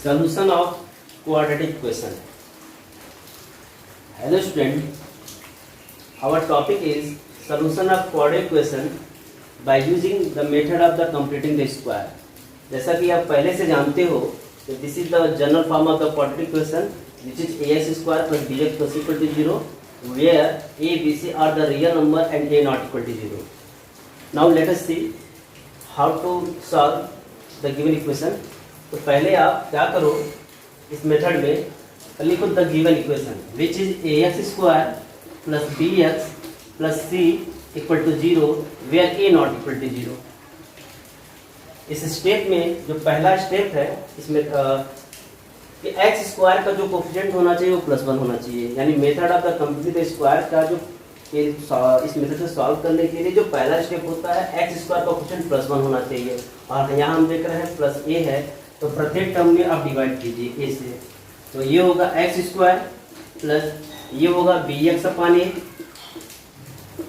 Solution of quadratic question. Hello student, our topic is solution of quadratic question by using the method of the completing the square. जैसा कि आप पहले से जानते हो तो this is the general form of the quadratic question which is ax square plus bx plus equal to 0 where a, b, c are the real number and a not equal to 0. Now let us see how to solve the given equation. तो पहले आप क्या करो इस method में लिखो the given equation which is a x square plus b x plus c equal to 0 where a not equal to 0. इस step में जो पहला स्टेप है इसमें एक्स स्क्वायर का जो कोफिशिएंट होना चाहिए वो +1 होना चाहिए. यानी method of the complete square का जो इस मेथड से सॉल्व करने के लिए जो पहला स्टेप होता है एक्स स्क्वायर का कोफिशिएंट +1 होना चाहिए. और यहाँ हम देख रहे हैं प्लस ए है तो प्रत्येक टर्म में आप डिवाइड कीजिए ए से. तो ये होगा एक्स स्क्वायर प्लस ये होगा बी एक्स अपान ए,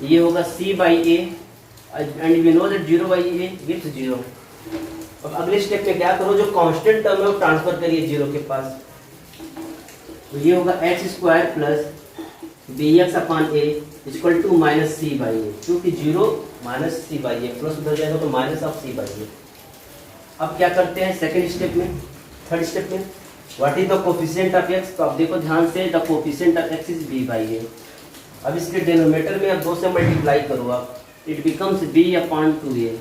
ये होगा c by a and we know that 0 by a gives 0. अब अगले स्टेप में क्या करो जो कांस्टेंट टर्म है वो ट्रांसफर करिए 0 के पास. तो ये होगा x square plus b x upon a equal to minus c by a, क्योंकि 0 minus c by a plus उधर जाएगा तो minus of c by a. अब क्या करते हैं सेकंड स्टेप में, थर्ड स्टेप में what is the coefficient of x. तो अब देखो ध्यान से the coefficient of x is b by a. अब इसके डिनोमिनेटर में अब 2 से मल्टीप्लाई करो आप, it becomes B upon 2a.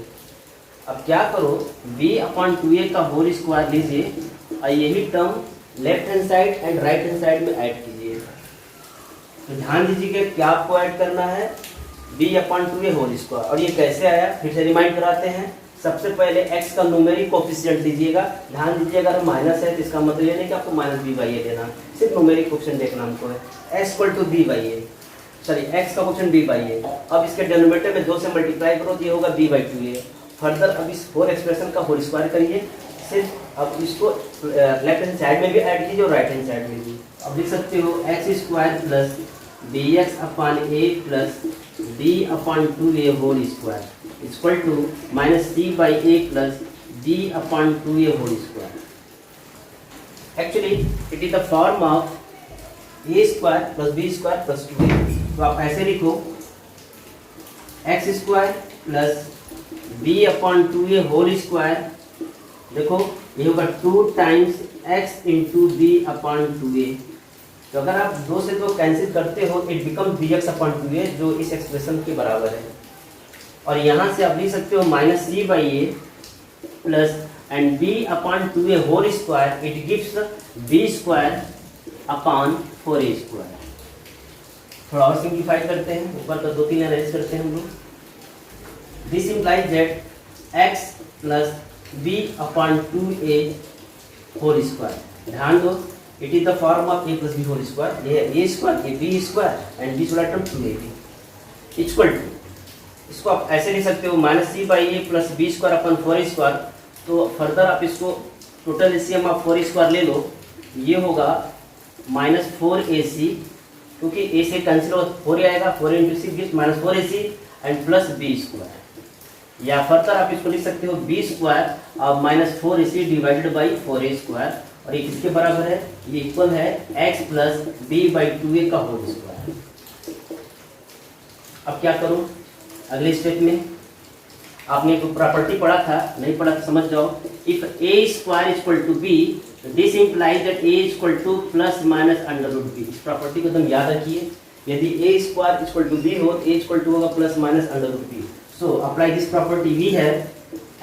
अब क्या करो b अपॉन 2a का होल स्क्वायर लीजिए और यही term left hand side and right hand side में ऐड कीजिए. तो ध्यान दीजिए क्या आपको ऐड करना है b upon 2a whole square. और ये कैसे आया फिर से रिमाइंड कराते हैं. सबसे पहले x का न्यूमेरिक कोफिशिएंट लीजिएगा. ध्यान दीजिएगा अगर माइनस है तो इसका मतलब ये नहीं कि आपको माइनस बी बाई ए देना, सिर्फ न्यूमेरिक कोफिशिएंट देखना हमको है. x equal to b by a, sorry x का कोफिशिएंट बी बाई ए. अब इसके डिनोमिनेटर में 2 से मल्टीप्लाई करो तो ये होगा b बाई 2a. फर्दर अब इस होल एक्सप्रेशन का होल स्क्वायर करिए. सिर्फ अब इसको लेफ्ट हैंड साइड में भी ऐड कीजिए और राइट हैंड साइड में भी. अब लिख सकते हो x square plus b x upon a plus b upon 2a whole square equal to minus c by a plus b upon 2a whole square. Actually it is the form of a square plus b square plus 2a. तो आप ऐसे लिखो x square plus b upon 2a whole square. देखो ये होगा 2 times x into b upon 2a. तो अगर आप 2 से 2 कैंसिल करते हो it become bx upon 2a जो इस एक्सप्रेशन के बराबर है. और यहाँ से आप लिख सकते हो minus c by a plus and b upon 2a whole square it gives b square upon 4a square. थोड़ा और सिंप्लीफाई करते हैं, ऊपर का 2-3 अरेंज करते हैं हम लोग. This implies that x plus b upon 2a whole square. ध्यान दो it is the form of a plus b whole square. ये है a स्क्वायर, ये b स्क्वायर एंड बीच वाला टर्म 2ab इक्वल टू. इसको आप ऐसे लिख सकते हो minus c by a plus B square upon 4a square. तो फर्दर आप इसको टोटल एलसीएम आप 4a स्क्वायर ले लो. ये होगा माइनस 4ac क्योंकि a से कैंसिल हो 4a आएगा. 4 into 6 gives minus 4ac and plus b square. या फर्दर आप इसको लिख सकते हो b स्क्वायर और minus 4ac divided by 4a square. और ये किसके बराबर है, ये इक्वल है x plus b by 2a का होल स्क्वायर. अब क्या करूं अगले स्टेप में. आपने एक प्रॉपर्टी पढ़ा था, नहीं पढ़ा तो समझ जाओ. If a square equal to b this implies that a equal to plus minus under root b. इस प्रॉपर्टी को एकदम याद रखिए. यदि a square equal to b हो तो a इक्वल टू होगा plus minus under root b. So apply this property. We है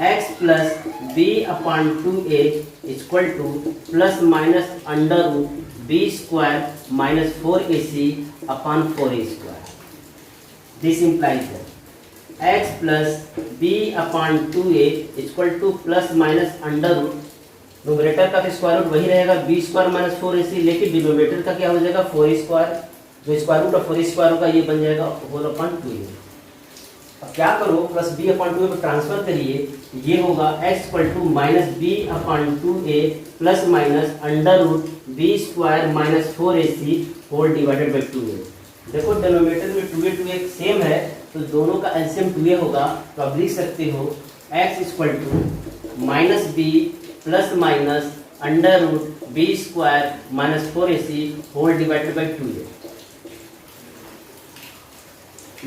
x plus b upon 2a equal to plus minus under root b square minus 4ac upon 4a square. This implies that x plus b upon 2a equal to plus minus under root. Numerator का square root वही रहेगा b square minus 4ac, लेकिन denominator का क्या हो जाएगा 4a square. जो square root of 4a square होगा ये बन जाएगा होल अपॉन 2a. अब क्या करो प्लस b अपॉन 2a को ट्रांसफर करिए. ये होगा x equal to minus b upon 2a plus minus under root b square minus 4ac whole divided by 2a. देखो डिनोमिनेटर में 2a 2a सेम है तो दोनों का एलसीएम 2a होगा. तो आप लिख सकते हो x equal to minus b plus minus under root b square minus 4ac whole divided by 2a।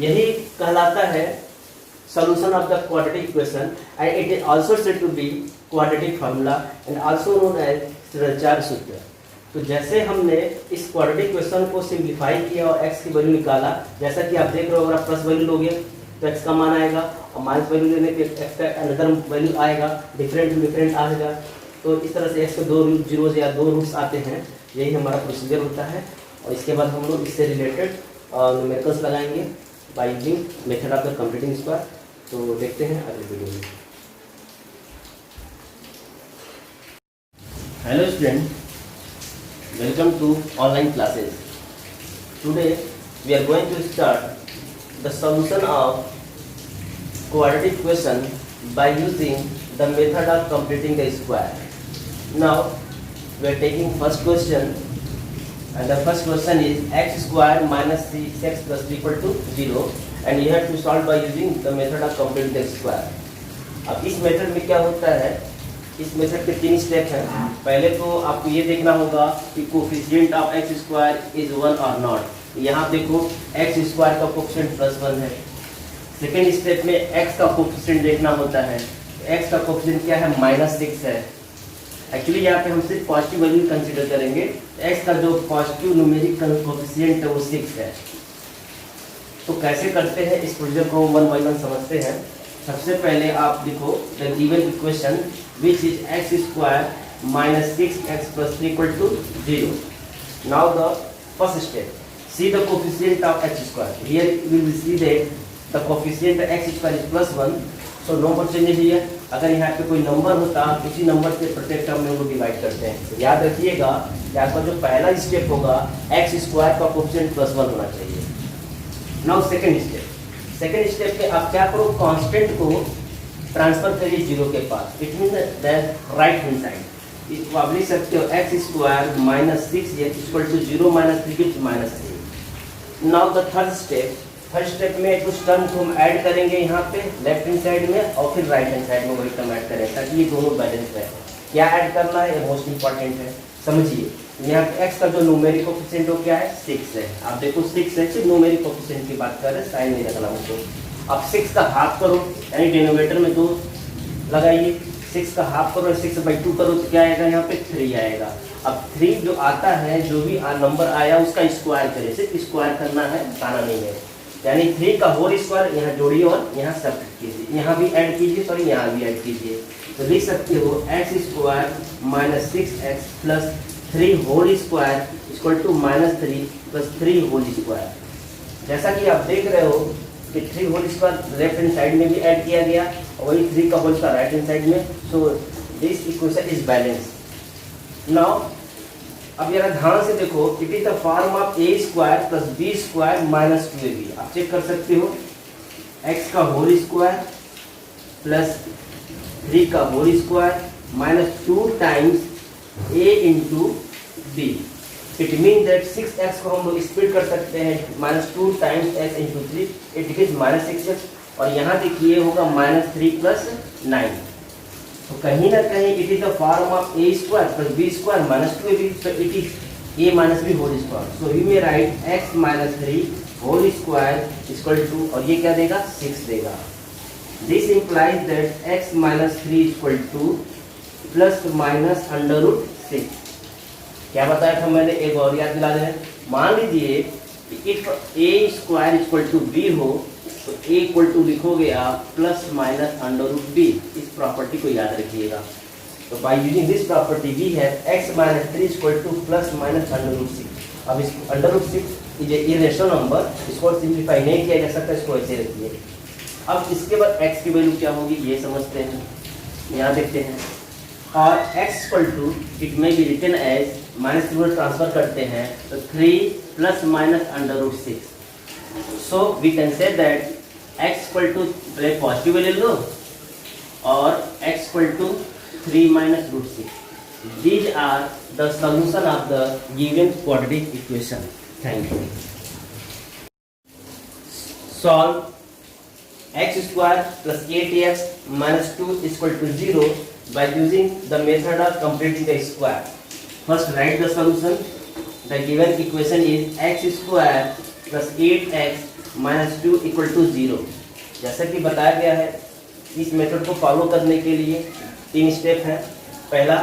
यही कहलाता है solution of the quadratic equation, and it is also said to be quadratic formula and also known as श्रेणीचार सूत्र। तो जैसे हमने इस quadratic equation को simplify किया और x की वैल्यू निकाला, जैसा कि आप देख रहे हो, अगर आप प्लस वैल्यू लोगे तो x का मान आएगा और माइनस वैल्यू लेने पे x का अनदर वैल्यू आएगा, डिफरेंट आएगा। तो इस तरह से x के दो जीरोज या दो रूट्स आते हैं, यही हमारा प्रोसीजर होता है। और इसके बाद हम लोग इससे रिलेटेड न्यूमेरिकल्स लगाएंगे by using method of the completing square. तो देखते हैं अगले वीडियो में। Hello student, welcome to online classes. Today we are going to start the solution of quadratic equation by using the method of completing the square. Now we are taking first question and the first question is x square minus 6x plus 3 equal to 0 and you have to solve by using the method of completing the square। अब इस method में क्या होता है, इस method के 3 step हैं। पहले तो आपको ये देखना होगा कि coefficient of x square is 1 और नॉट। यहाँ देखो एक्स स्क्वायर का कोफिशिएंट +1 है। सेकेंड स्टेप में एक्स का कोफिशिएंट देखना होता है। एक्स का कोफिशिएंट क्या है, -6 है। एक्चुअली यहाँ पे हम सिर्फ पॉजिटिव वैल्यू कंसीडर करेंगे। एक्स का जो पॉजिटिव न्यूमेरिक कोफिशिएंट है वो 6 है। तो कैसे करते हैं इस प्रोसीजर को, 1 बाय 1 समझते हैं। सबसे पहले आप देखो the given equation which is x square minus 6x plus 3 equal to 0। Now the first step, see the coefficient of x square. Here we will see that the coefficient x square is +1, so no more changes here. अगर यहाँ पे कोई number होता, उसी number से प्रत्येक term में उनको डिवाइड करते हैं। तो याद रखिएगा कि आपका जो पहला स्टेप होगा एक्स स्क्वायर का कोफिशिएंट +1 होना चाहिए। नाउ सेकंड स्टेप पे आप क्या करो, कांस्टेंट को ट्रांसफर करिए 0 के पास। It mean that right hand side इसको आप लिख सकते हो x square minus 6x equal to 0 minus 3 gives -3। Now the third step में कुछ टर्म को हम ऐड करेंगे यहाँ पे लेफ्ट हैंड साइड में और फिर राइट हैंड साइड में वही टर्म ऐड करें ताकि ये दोनों बैलेंस रहे। क्या ऐड करना है, ये मोस्ट इंपॉर्टेंट है, समझिए। यहाँ पे x का जो न्यूमेरिक कोफिशिएंट हो क्या है, 6 है। आप देखो 6 है, सिर्फ न्यूमेरिक कोफिशिएंट की बात कर रहे हैं, साइन नहीं रखना मुझको। अब 6 का हाफ करो, यानी डिनोमिनेटर में 2 लगाइए। 6 का हाफ करो, 6/2 करो तो क्या आएगा, यहाँ पे 3 आएगा। अब 3 जो आता है, जो भी नंबर आया उसका स्क्वायर करें, सिर्फ स्क्वायर करना है, बताना नहीं है। यानी 3 का होल स्क्वायर यहाँ जोड़िए और यहाँ सब्ट्रैक्ट कीजिए, यहाँ भी ऐड कीजिए, सॉरी यहाँ भी ऐड कीजिए। तो लिख सकते हो x square minus 6x plus 3 whole square equal to -3 plus 3 whole square. जैसा कि आप देख रहे हो कि 3 whole square left hand side में भी ऐड किया गया और वही 3 का whole square right hand side में। So this equation is balance. Now अब जरा ध्यान से देखो, it is the form of a square plus b square minus 2ab। आप चेक कर सकते हो x का होल स्क्वायर प्लस 3 का whole square minus 2 times a into b। It mean that 6x को हम लोग स्प्लिट कर सकते हैं, -2 times x into 3, it is -6x। और यहाँ देखिए होगा -3 प्लस 9। तो कहीं ना कहीं it is the form of a square plus b square minus 2ab, so it is a minus b whole square. So we may write x minus 3 whole square equal to, और ये क्या देगा, 6 देगा। This implies that x minus 3 equal to plus minus √6। क्या बताया था मैंने, एक और याद दिला दें। मान लीजिए if a square equal to b हो तो a इक्वल टू लिखोगे आप प्लस माइनस √b। इस प्रॉपर्टी को याद रखिएगा। तो by using this property we have x minus 3 equal to plus minus √6। अब इसको √6 इज ए इरेशनल नंबर, इसको सिंप्लीफाई नहीं किया जा सकता, इसको ऐसे रखिए। अब इसके बाद x की वैल्यू क्या होगी ये समझते हैं, यहाँ देखते हैं। और x इक्वल टू इट में बी रिटन एज -3 ट्रांसफर करते हैं तो 3 plus minus √6। So we can say that x equal to पहले पॉजिटिव ले लो और x equal to 3 minus √6। These are the solution of the given quadratic equation. Thank you. Solve x square plus 8x minus 2 is equal to 0 by using the method of completing the square. First write the solution. The given equation is x square plus 8x minus 2 equal to 0. जैसा कि बताया गया है, इस method को follow करने के लिए 3 स्टेप हैं। पहला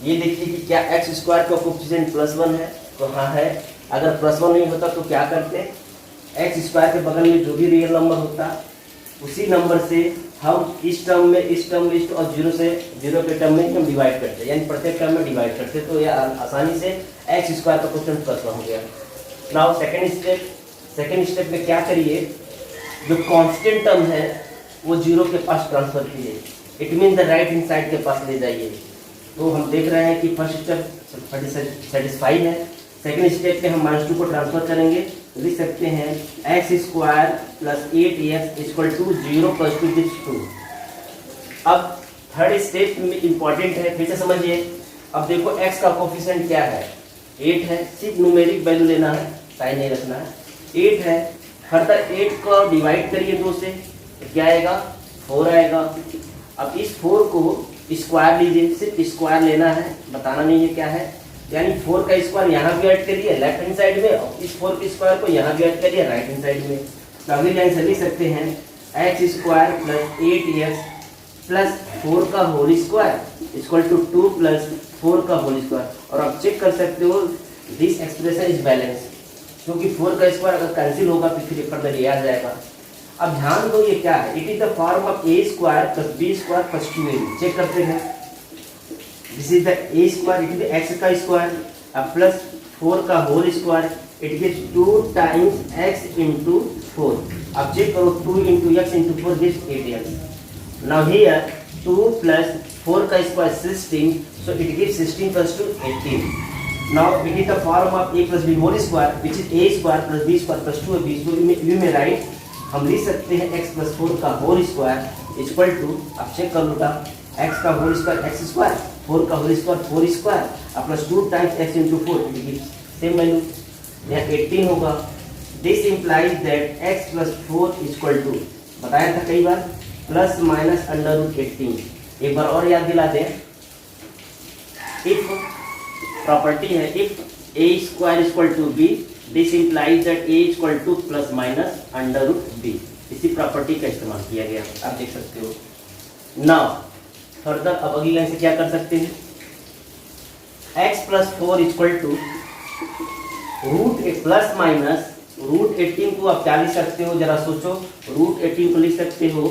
ये देखिए कि क्या एक्स स्क्वायर का कोफिशिएंट +1 है, तो हाँ है। अगर +1 नहीं होता तो क्या करते, एक्स स्क्वायर के बगल में जो भी रियल नंबर होता उसी नंबर से हम इस टर्म में इस और 0 से 0 के टर्म में हम डिवाइड करते, यानी प्रत्येक टर्म में डिवाइड करते, तो यह आसानी से एक्स स्क्वायर का कोफिशिएंट +1 हो गया। नाउ सेकेंड स्टेप में क्या करिए, जो कांस्टेंट टर्म है वो 0 के पास ट्रांसफर कीजिए, it mean the right hand side के पास ले जाइए। तो हम देख रहे हैं कि फर्स्ट स्टेप सेटिस्फाइड है। सेकेंड स्टेप पे हम -2 को ट्रांसफर करेंगे, लिख सकते हैं x square plus 8x equal to 0 + 2 = 2। अब थर्ड स्टेप में इंपॉर्टेंट है, फिर से समझिए। अब देखो x का कोफिशिएंट क्या है, 8 है, सिर्फ न्यूमेरिक वैल्यू लेना है, साइन नहीं रखना है। 8 है, फर्दर 8 को डिवाइड करिए 2 से, तो क्या आएगा, 4 आएगा। अब इस 4 को स्क्वायर लीजिए, सिर्फ स्क्वायर लेना है, बताना नहीं है क्या है, यानी 4 का स्क्वायर यहाँ भी ऐड करिए लेफ्ट हैंड साइड में, और इस 4 के स्क्वायर को यहाँ भी ऐड करिए राइट हैंड साइड में। तो अगली लाइन से लिख सकते हैं x square plus 8x plus 4 का whole square equal to 2 plus 4 का होल स्क्वायर। और आप चेक कर सकते हो दिस एक्सप्रेशन इज बैलेंस, क्योंकि 4 का स्क्वायर अगर कैंसिल होगा तो फिर फर्दर ये आ जाएगा। अब ध्यान दो ये क्या है, it is the form of a square plus b square plus 2ab। Check करते हैं, this is the a square, it is x का स्क्वायर, अब प्लस 4 का whole square, it gives 2 times x into 4। अब चेक करो 2 into x into 4 gives 8x। Now here 2 plus 4 का square 16, so it gives 16 plus 2 18। Now it is the form of a plus b whole square which is a square plus b square plus 2ab। So we में write, हम लिख सकते हैं x plus 4 का whole square equal to, अब check कर लूँगा, x का होल स्क्वायर x स्क्वायर, 4 का होल स्क्वायर 4 स्क्वायर, अब plus 2 times x into 4, same value यहाँ 18 होगा। This implies that x plus 4 equal to, बताया था कई बार, प्लस माइनस √18। एक बार और याद दिला दें, इफ प्रॉपर्टी है if a square equal to b, this implies that a equal to plus minus √b। इसी प्रॉपर्टी का इस्तेमाल किया गया, आप देख सकते हो। नाउ फर्दर अब अगली लाइन से क्या कर सकते हैं, x plus 4 equal to plus minus √18 को आप क्या लिख सकते हो, जरा सोचो, √18 को लिख सकते हो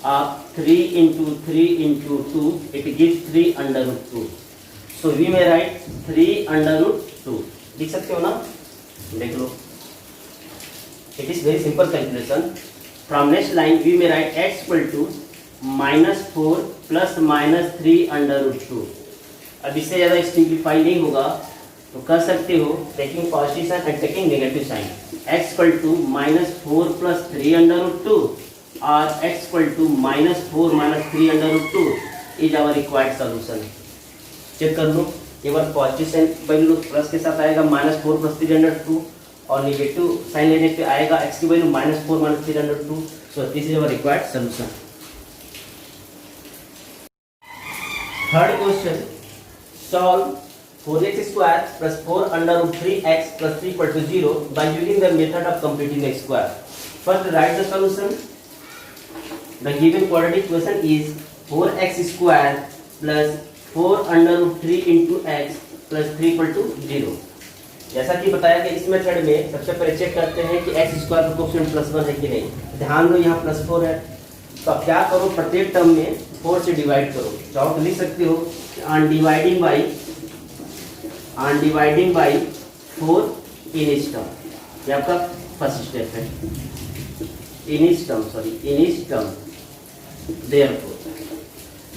आप 3 into 3 into 2, it gives 3√2। So we में राइट 3√2, लिख सकते हो ना, देख लो, it is very simple calculation. From next line we में write x equal to -4 plus minus 3√2। अब इससे ज़्यादा सिंप्लीफाई नहीं होगा तो कर सकते हो taking positive sign and taking negative sign, x equal to -4 plus 3√2 और x equal to -4 minus 3√2 is our required solution. Check कर लो, एक बार पॉजिटिव साइन वैल्यू प्लस के साथ आएगा -4 प्लस 3√2, और नेगेटिव साइन लेने पे आएगा x की value -4 minus 3√2। So this is our required solution. Third question, solve 4x square plus 4√3x plus 3 equal to 0 by using the method of completing the square. First write the solution. The given quadratic equation is 4x square plus 4√3 into x plus 3 equal to 0। जैसा कि बताया कि इस method में सबसे पहले check करते हैं कि x स्क्वायर का कोफिशिएंट +1 है कि नहीं। ध्यान दो यहाँ +4 है, तो अब क्या करो, प्रत्येक टर्म में 4 से डिवाइड करो। चाहो तो लिख सकते हो on dividing by 4 in each term, ये आपका फर्स्ट स्टेप है। इन इच टर्म देयरफॉर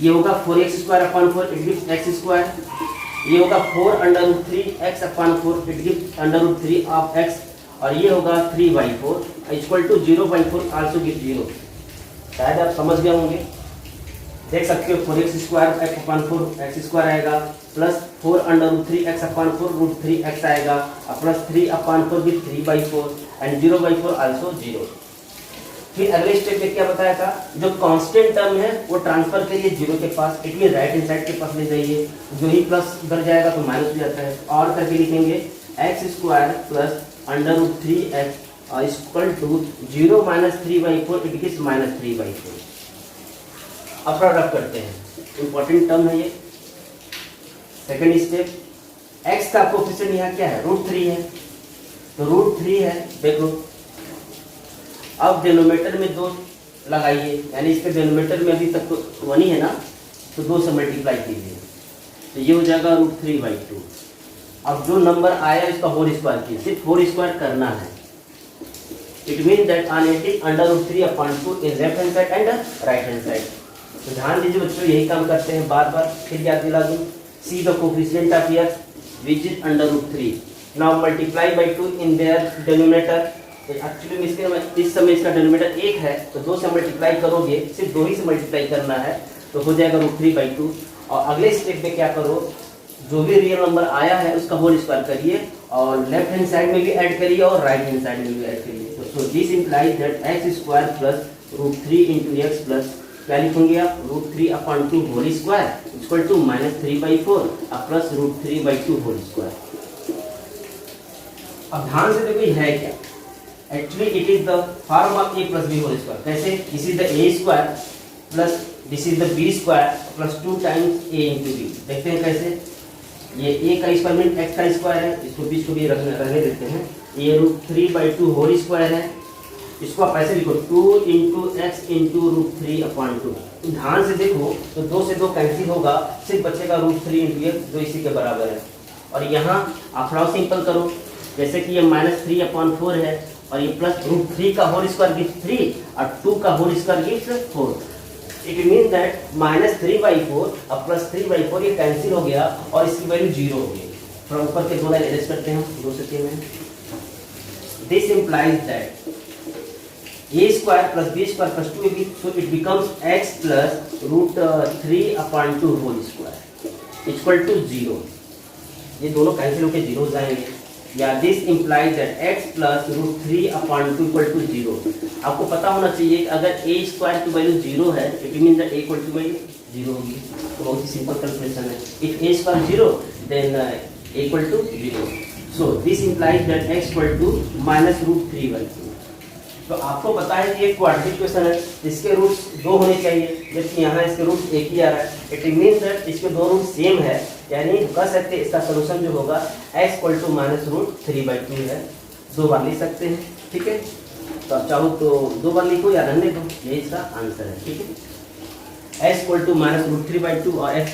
ये होगा 4x square upon 4, it gives x square. ये होगा 4√3x upon 4, it gives √3 of x, और ये होगा 3/4 इक्वल टू 0/4 आल्सो गिव्स 0। शायद आप समझ गए होंगे, देख सकते हो 4x square x upon 4 x square आएगा, प्लस 4√3x अपॉन 4 √3x आएगा, और plus 3 upon 4 gives 3/4 and 0/4 also 0। फिर अगले स्टेप में क्या बताया था, जो कांस्टेंट टर्म है वो ट्रांसफर करिए जीरो के पास, it mean right hand side के पास ले जाइए, जो ही प्लस इधर जाएगा तो माइनस हो जाता है, और करके लिखेंगे x square plus under root 3x equal to 0 minus 3/4, it is minus 3/4। अब प्रोडक्ट करते हैं, इंपॉर्टेंट टर्म है ये। सेकंड स्टेप, x का कोफिशिएंट यहाँ क्या है, रूट 3 है, तो रूट 3 है, देखो अब डिनोमिनेटर में 2 लगाइए, यानी इसके डिनोमिनेटर में अभी तक तो 1 ही है ना, तो 2 से मल्टीप्लाई कीजिए, तो ये हो जाएगा रूट 3/2। अब जो नंबर आया इसका होल स्क्वायर कीजिए, सिर्फ होल स्क्वायर करना है। इट मीन दैट अनएटिंग under root 3/2 in left hand side and right hand side. तो ध्यान दीजिए बच्चों, यही काम करते हैं बार बार। फिर याद दिला दूँ, see the coefficient of x which is under root 3, now multiply by 2 in their denominator. Actually में इसके इस समय इसका डिनोमिनेटर 1 है, तो 2 से मल्टीप्लाई करोगे, सिर्फ 2 ही से मल्टीप्लाई करना है, तो हो जाएगा रूट 3/2। और अगले स्टेप में क्या करो, जो भी रियल नंबर आया है उसका होल स्क्वायर करिए, और लेफ्ट हैंड साइड में भी ऐड करिए और राइट हैंड साइड में भी ऐड करिए। So this implies that x square plus root 3 into x plus, क्या लिखेंगे आप, root 3/2 whole square equal to minus 3/4 और प्लस रूट 3/2 होल स्क्वायर। अब ध्यान से देखो ये है क्या, actually it is the form of a plus b whole square. कैसे, this is the a square plus this is the b square plus 2 times a into b। देखते हैं कैसे, ये a का स्क्वायर मीन x का square है, इसको बीच को भी रहने देते हैं, ये रूट 3/2 होल स्क्वायर है, इसको आप ऐसे लिखो 2 इंटू एक्स इंटू रूट 3/2। ध्यान से देखो तो 2 से 2 कैंसिल होगा, सिर्फ बचेगा रूट 3 इंटू एक्स जो इसी के बराबर है। और यहाँ आप थोड़ा सिंपल करो, जैसे कि ये माइनस 3/4 है और ये प्लस रूट 3 का होल स्क्वायर गिव्स 3 और 2 का whole square gives 4। It mean that minus 3/4 और प्लस 3/4 ये कैंसिल हो गया और इसकी वैल्यू 0 हो गई। थोड़ा ऊपर के 2 लाइन एरेज करते हैं 2 से 3 में। This implies that a square plus b square plus 2ab, so it becomes x plus root 3/2 whole square equal to 0। ये दोनों कैंसिल होकर 0 हो जाएंगे, या this implies that x plus root 3/2 equal to 0। आपको पता होना चाहिए कि अगर a स्क्वायर की वैल्यू 0 है, it mean that a equal to value 0 होगी। तो बहुत ही सिंपल कैलकुलेशन है, if a square 0 then a equal to 0। So this implies that x equal to minus root 3/2। तो आपको पता है कि ये क्वाड्रेटिक इक्वेशन है, इसके रूट्स 2 होने चाहिए, जबकि यहाँ इसके रूट्स 1 ही आ रहा है। इट मीन दैट इसके 2 रूट सेम है, यानी कह सकते हैं इसका सोल्यूशन जो होगा x equal to minus root 3/2 है। 2 बार लिख सकते हैं, ठीक है। तो आप चाहो तो 2 बार लिखो या रहने दो, ये इसका आंसर है, ठीक है। x equal to minus root 3/2 और x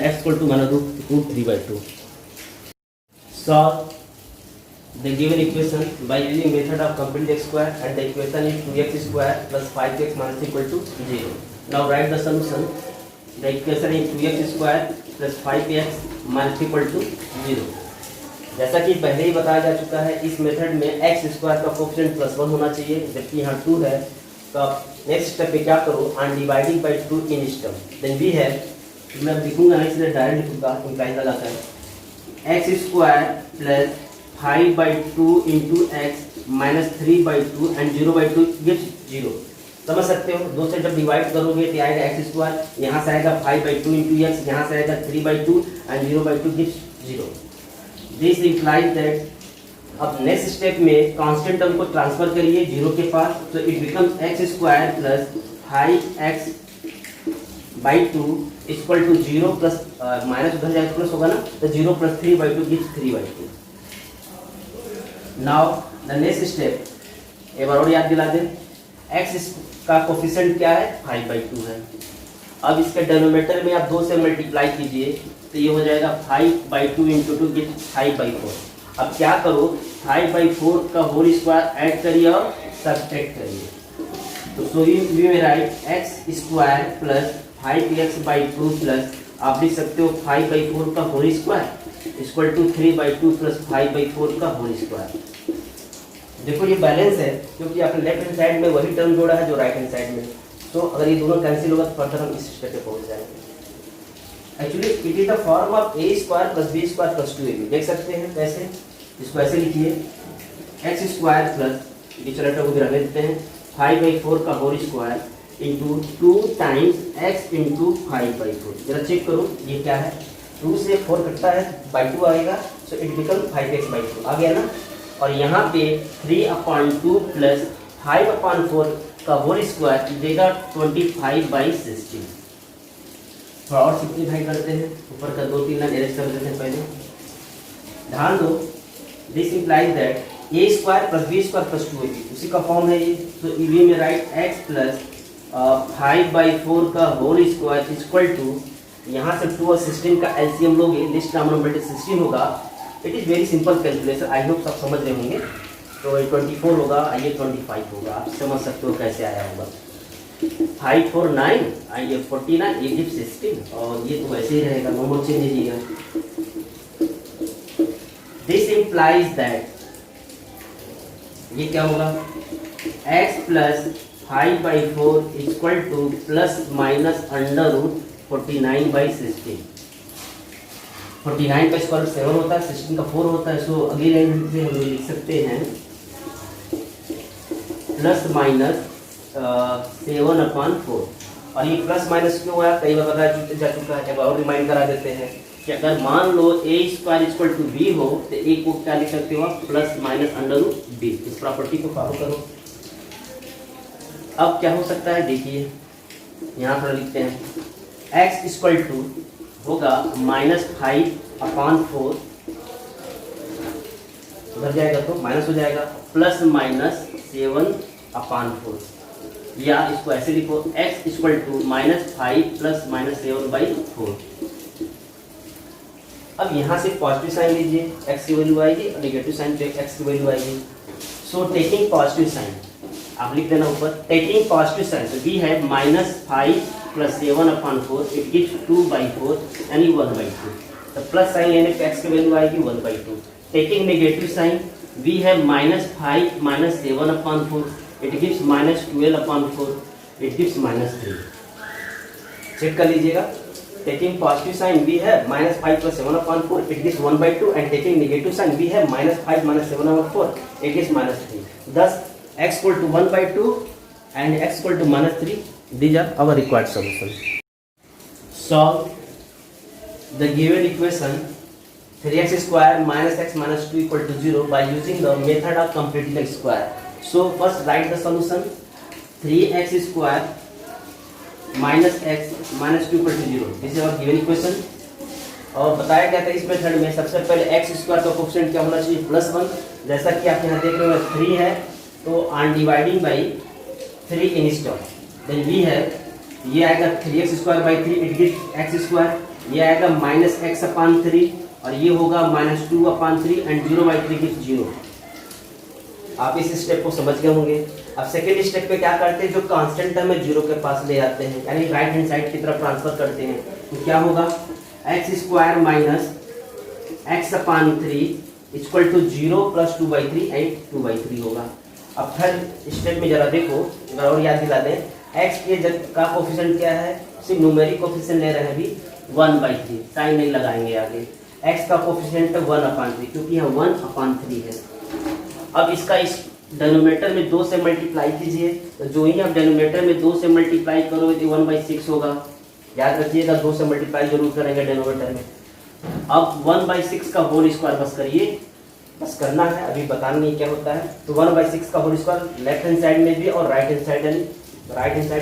equal to minus root 3/2। Solve the given equation by using method of complete x square, and the equation is 2x square plus 5x minus equal to 0. Now write the solution. The equation is 2x square plus 5x minus equal to 0. जैसा कि पहले ही बताया जा चुका है, इस method में x square का कोफिशिएंट +1 होना चाहिए, जबकि यहाँ 2 है। तो आप नेक्स्ट स्टेप पे क्या करो, ऑन डिवाइडिंग बाई 2 इन इस टर्म, देन वी है, मैं लिखूंगा नहीं, इसलिए डायरेक्ट लिखूंगा, इंप्लाइज लगाकर x square plus 5/2 into X minus 3/2 and 0/2 gives 0। समझ सकते हो, 2 से जब डिवाइड करोगे तो आएगा एक्स स्क्वायर, यहाँ से आएगा 5/2 इंटू एक्स, यहाँ से आएगा 3/2 and 0/2 gives 0। This implies that, अब नेक्स्ट स्टेप में कांस्टेंट टर्म को ट्रांसफर करिए 0 के पास, तो it becomes x square plus 5x/2 equal to 0 plus minus उधर जाएगा प्लस होगा ना, तो 0 plus 3/2 gives 3/2। Now the next step, एक बार और याद दिला दें, x का कोफिशिएंट क्या है, 5/2 है। अब इसके डिनोमिनेटर में आप 2 से मल्टीप्लाई कीजिए, तो ये हो जाएगा 5/2 इंटू 2 गिव्स 5/4। अब क्या करो, 5/4 का होल स्क्वायर ऐड करिए और सब्ट्रैक्ट करिए। तो सो वी में write x square plus 5x/2 plus आप लिख सकते हो 5/4 का whole square equal to 3/2 plus 5/4 का होल स्क्वायर। देखो ये बैलेंस है, क्योंकि आपने लेफ्ट हैंड साइड में वही टर्म जोड़ा है जो राइट हैंड साइड में। तो अगर ये दोनों कैंसिल होगा तो फर्दर हम इस स्टेप पे पहुंच जाएंगे। Actually it is the form of a square plus b square plus 2ab। देख सकते हैं कैसे, इसको ऐसे लिखिए, x स्क्वायर प्लस डिनोमिनेटर को भी रख देते हैं, 5/4 का whole square into 2 times x into 5/4। जरा चेक करो ये क्या है, 2 से 4 कटता है बाई 2 आएगा, सो इट बिकम 5x/2 आ गया ना। और यहाँ पे 3/2 प्लस 5/4 का होल स्क्वायर देगा 25/16। थोड़ा और सिंप्लीफाई करते हैं, ऊपर का 2-3 लाइन एरेस्ट कर देते हैं पहले। ध्यान दो, this implies that a square plus b square plus 2ab उसी का फॉर्म है ये, तो ईवी में राइट x प्लस 5/4 का होल स्क्वायर इक्वल टू, यहाँ से 2 और 16 का एलसीएम लोगे, लिस्ट नंबर 16 होगा। It is very simple calculation, I hope सब समझ रहे होंगे। तो ये 24 होगा, ये 25 होगा, आप समझ सकते हो कैसे आया होगा। 5 4 9 ये 49, ये गिव 16, और ये तो वैसे ही रहेगा, नो मोर चेंज लीजिएगा। दिस इम्प्लाइज दैट ये क्या होगा, x plus 5/4 equal to plus minus under root 49/16। 49 का स्क्वायर 7 होता है, 16 का 4 होता है, सो अगली लाइन से हम लिख सकते हैं प्लस माइनस 7/4। और ये प्लस माइनस क्यों हुआ, कई बार बता जा चुका है, एक और रिमाइंड करा देते हैं कि अगर मान लो a square equal to b हो तो a को क्या लिख सकते हो, plus minus under root b। इस प्रॉपर्टी को फॉलो करो। अब क्या हो सकता है देखिए, यहाँ पर लिखते हैं x इक्वल टू होगा -5/4, उधर जाएगा तो माइनस हो जाएगा, प्लस माइनस 7/4, या इसको ऐसे लिखो x इक्वल टू -5 प्लस -7/4। अब यहाँ से पॉजिटिव साइन लीजिए, x की वैल्यू आएगी, और नेगेटिव साइन पे x की वैल्यू आएगी। सो टेकिंग पॉजिटिव साइन आप लिख देना ऊपर, टेकिंग पॉजिटिव साइन, तो b है -5 प्लस 7/4, इट गिव्स 2/4 यानी 1/2। तो प्लस साइन लेने पे x की वैल्यू आएगी 1/2। टेकिंग नेगेटिव साइन, b है -5 minus 7/4, it gives -12/4, it gives -3। Check कर लीजिएगा, टेकिंग पॉजिटिव साइन b है -5 plus 7/4, it gives 1/2, and taking negative sign b है -5 minus 7/4, it gives -3। Thus x equal to 1/2 and x equal to -3. These are our required solutions. Solve the given equation 3x square minus x minus 2 equal to 0 by using the method of completing the square. So first write the solution. 3x square minus x minus 2 equal to 0. This is our given equation. और बताया गया था इस method में सबसे पहले x square का coefficient क्या होना चाहिए, +1। जैसा कि आप यहाँ देख रहे हो 3 है, तो on dividing by 3 in stop, then v है, ये आएगा 3x square by 3, it gives x square, ये आएगा -x/3, और ये होगा -2/3, एंड 0/3 गिव्स 0। आप इस स्टेप को समझ गए होंगे। अब सेकेंड स्टेप पे क्या करते हैं, जो कांस्टेंट टर्म है 0 के पास ले आते हैं, यानी राइट हैंड साइड की तरफ ट्रांसफर करते हैं। तो क्या होगा, x square minus x/3 equal to 0 plus 2/3 and 2/3 होगा। अब थर्ड स्टेप में जरा देखो, जरा और याद दिला दें, x के का कोफिशिएंट क्या है, सिर्फ न्यूमेरिक कोफिशिएंट ले रहे हैं अभी, 1/3, साइन नहीं लगाएंगे आगे। x का कोफिशिएंट 1/3, क्योंकि यहाँ 1/3 है। अब इसका इस डेनोमिनेटर में 2 से मल्टीप्लाई कीजिए, तो जो ही आप डेनोमिनेटर में 2 से मल्टीप्लाई करोगे तो 1/6 होगा। याद रखिएगा 2 से मल्टीप्लाई जरूर करेंगे डेनोमिनेटर में। अब 1/6 का होल स्क्वायर बस करिए, बस करना है, अभी बताना नहीं क्या होता है। तो 1/6 का whole square left hand side में भी और राइट हैंड साइड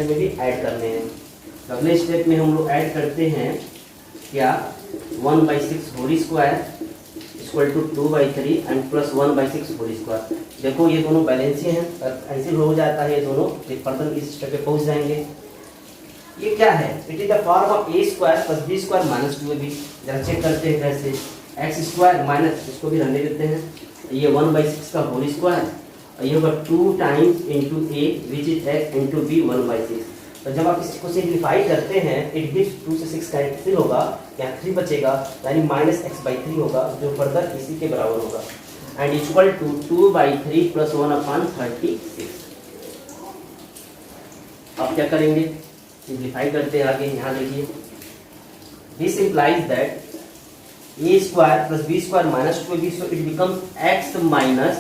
में भी ऐड करने हैं। तो अगले स्टेप में हम लोग ऐड करते हैं क्या, 1/6 whole square equal to 2/3 and plus 1/6 whole square. देखो ये दोनों बैलेंस ही हैं, कैंसिल हो जाता है ये दोनों, फिर फर्दर इस स्टेप पे पहुंच जाएंगे। ये क्या है, it is the form of a square plus b square minus 2ab। जरा चेक करते हैं कैसे, x स्क्वायर माइनस, इसको भी रहने देते हैं, ये 1/6 का होल स्क्वायर, और ये होगा 2 times into a which is x into b 1/6। तो जब आप इसको सिंप्लीफाई करते हैं, इट गिव्स 2 से 6 कैंसिल होगा, यहाँ 3 बचेगा, यानी -x/3 होगा, जो फर्दर इसी के बराबर होगा, एंड इक्वल टू 2/3 प्लस 1/36। अब क्या करेंगे, सिंप्लीफाई करते हैं आगे। यहाँ देखिए, this implies that a square plus b square minus 2ab, so it becomes x minus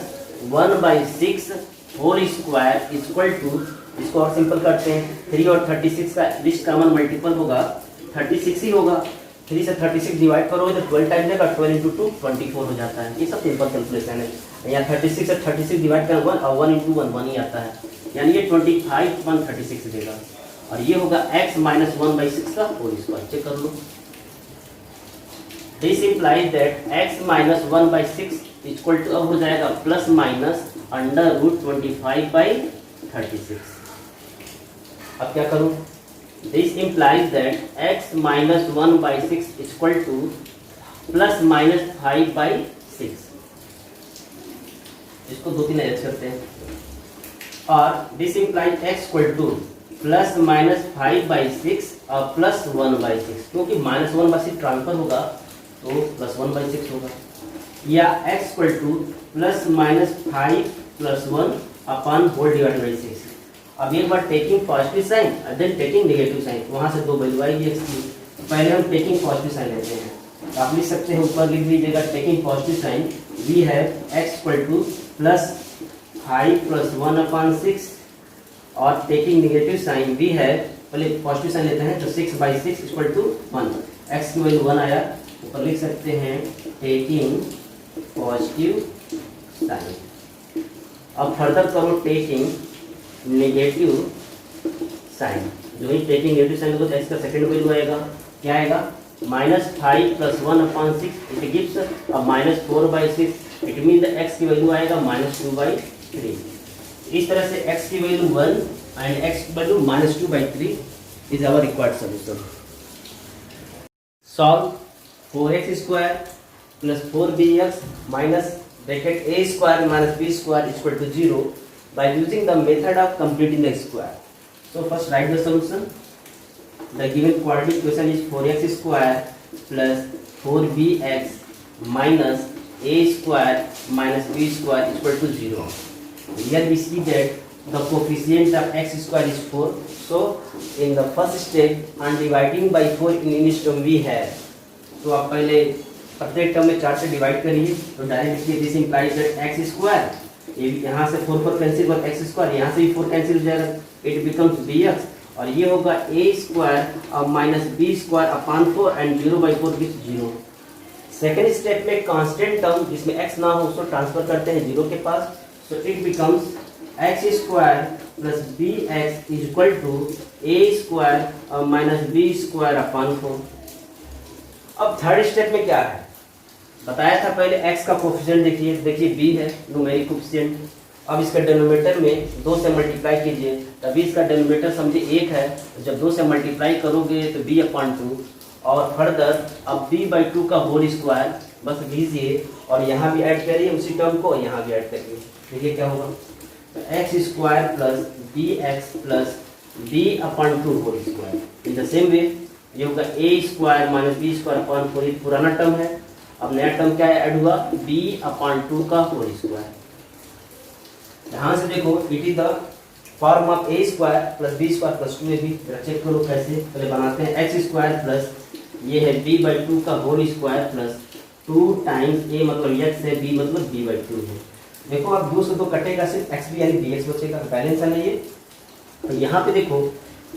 1/6 whole square equal to, इसको और सिंपल करते हैं, 3 और 36 का लिस्ट कॉमन मल्टीपल होगा 36 ही होगा, 3 से 36 डिवाइड करोगे तो 12 टाइम देगा, 12 इंटू 2 24 हो जाता है। ये सब सिंपल कैलकुलेशन है। यहाँ 36 से 36 डिवाइड कर 1 और 1 इंटू 1 ही आता है, यानी ये 25 136 देगा। और ये होगा x माइनस 1/6 का होल स्क्वायर। चेक कर लो, this implies that x minus 1/6 equal to, अब हो जाएगा प्लस माइनस अंडर रूट 25/36। अब क्या करूं, this implies that x minus 1/6 equal to plus minus 5/6। इसको 2-3 ऐड करते हैं, और this implies x equal to plus minus 5/6 और प्लस 1/6, क्योंकि माइनस 1/6 ट्रांसफर होगा तो प्लस 1/6 होगा, या x equal to plus minus 5 plus 1 upon whole divide by 6। अब एक बार टेकिंग पॉजिटिव साइन और देन टेकिंग नेगेटिव साइन, वहाँ से 2 वैल्यू आएगी x की। पहले हम टेकिंग पॉजिटिव साइन लेते हैं, तो आप लिख सकते हैं, ऊपर लिख लीजिएगा taking positive sign we have x equal to plus 5 plus 1 upon 6, और टेकिंग नेगेटिव साइन वी है, पहले पॉजिटिव साइन लेते हैं तो 6/6 इक्वल टू 1, x की वैल्यू 1 आया, ऊपर लिख सकते हैं टेकिंग पॉजिटिव साइन। अब फर्दर करो टेकिंग नेगेटिव साइन, जो ही टेकिंग नेगेटिव साइन होगा तो x का सेकंड वैल्यू आएगा, क्या आएगा minus 5 plus 1 upon 6 it gives अब minus 4/6, it mean the x की वैल्यू आएगा माइनस 2/3। इस तरह से x की वैल्यू 1 एंड x की value minus 2/3 is our required solution. Solve 4x square plus 4bx minus bracket a square minus b square equal to 0 by using the method of completing the square. So first write the solution. The given quadratic equation is 4x square plus 4bx minus a square minus b square equal to 0. Here we see that the coefficient of x square is 4. So in the first step on dividing by 4 in each term we have. तो आप पहले प्रत्येक term में 4 से divide करिए, तो direct लिखिए this implies that x square, यहाँ से 4 कैंसिल और x स्क्वायर, यहाँ से भी 4 कैंसिल हो जाएगा, इट बिकम्स bx, और ये होगा a स्क्वायर और minus b square upon 4 and 0/4 gives 0। Second step में कांस्टेंट टर्म जिसमें x ना हो उसको ट्रांसफर करते हैं 0 के पास, so it becomes x square plus bx is equal to a square और माइनस b स्क्वायर अपॉन 4। अब थर्ड स्टेप में क्या है बताया था पहले, x का कोफिशिएंट देखिए b है न्यूमेरिक कोफिशिएंट। अब इसका डिनोमिनेटर में 2 से मल्टीप्लाई कीजिए, तभी इसका डिनोमिनेटर समझिए 1 है, तो जब 2 से मल्टीप्लाई करोगे तो b/2, और फर्दर अब b/2 का होल स्क्वायर बस लीजिए और यहाँ भी ऐड करिए उसी टर्म को, यहाँ भी ऐड करिए, देखिए क्या होगा, तो x square plus bx plus b/2 whole square. In the same way ये होगा a square minus b square upon 4, ये पुराना टर्म है, अब नया टर्म क्या ऐड हुआ b/2 का होल स्क्वायर। यहाँ से देखो it is the form of a square plus b square plus 2ab। Check करो कैसे, पहले बनाते हैं x स्क्वायर प्लस ये है b/2 का whole square plus 2 times a मतलब x है, b मतलब b/2 है। देखो अब 2 से 2 कटेगा, सिर्फ x भी यानी dx बचेगा, बैलेंस है ना ये। तो यहाँ पे देखो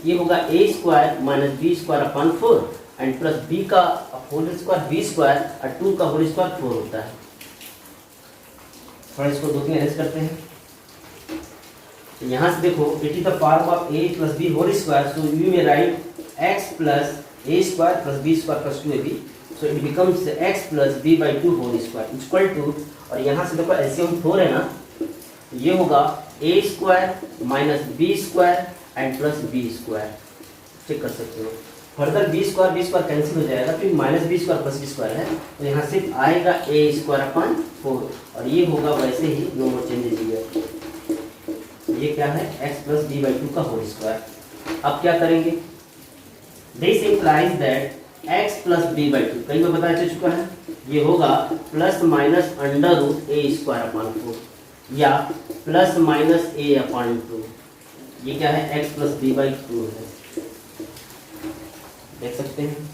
ये होगा a square minus b square upon 4 and plus b का होल स्क्वायर b स्क्वायर और 2 का होल स्क्वायर 4 होता है। थोड़ा इसको 2 में अरेंज करते हैं, तो यहाँ से देखो it is the form of a plus b whole square, so you may write x plus a square plus b square plus 2ab, so it becomes x plus b/2 whole square equal to, और यहाँ से देखो LCM 4 है ना, ये होगा a square minus b square and plus b square. Check कर सकते हो, फर्दर b स्क्वायर कैंसिल हो जाएगा, फिर minus b square plus b square है, तो यहाँ सिर्फ आएगा a स्क्वायर अपॉन 4, और ये होगा वैसे ही नो मोर चेंजेस हियर। ये क्या है x प्लस b/2 का होल स्क्वायर। अब क्या करेंगे, this implies that x plus b/2 कहीं मैं बता चुका है, ये होगा plus minus under root a square upon 4 या प्लस माइनस a/2। ये क्या है x प्लस b/2 है, देख सकते हैं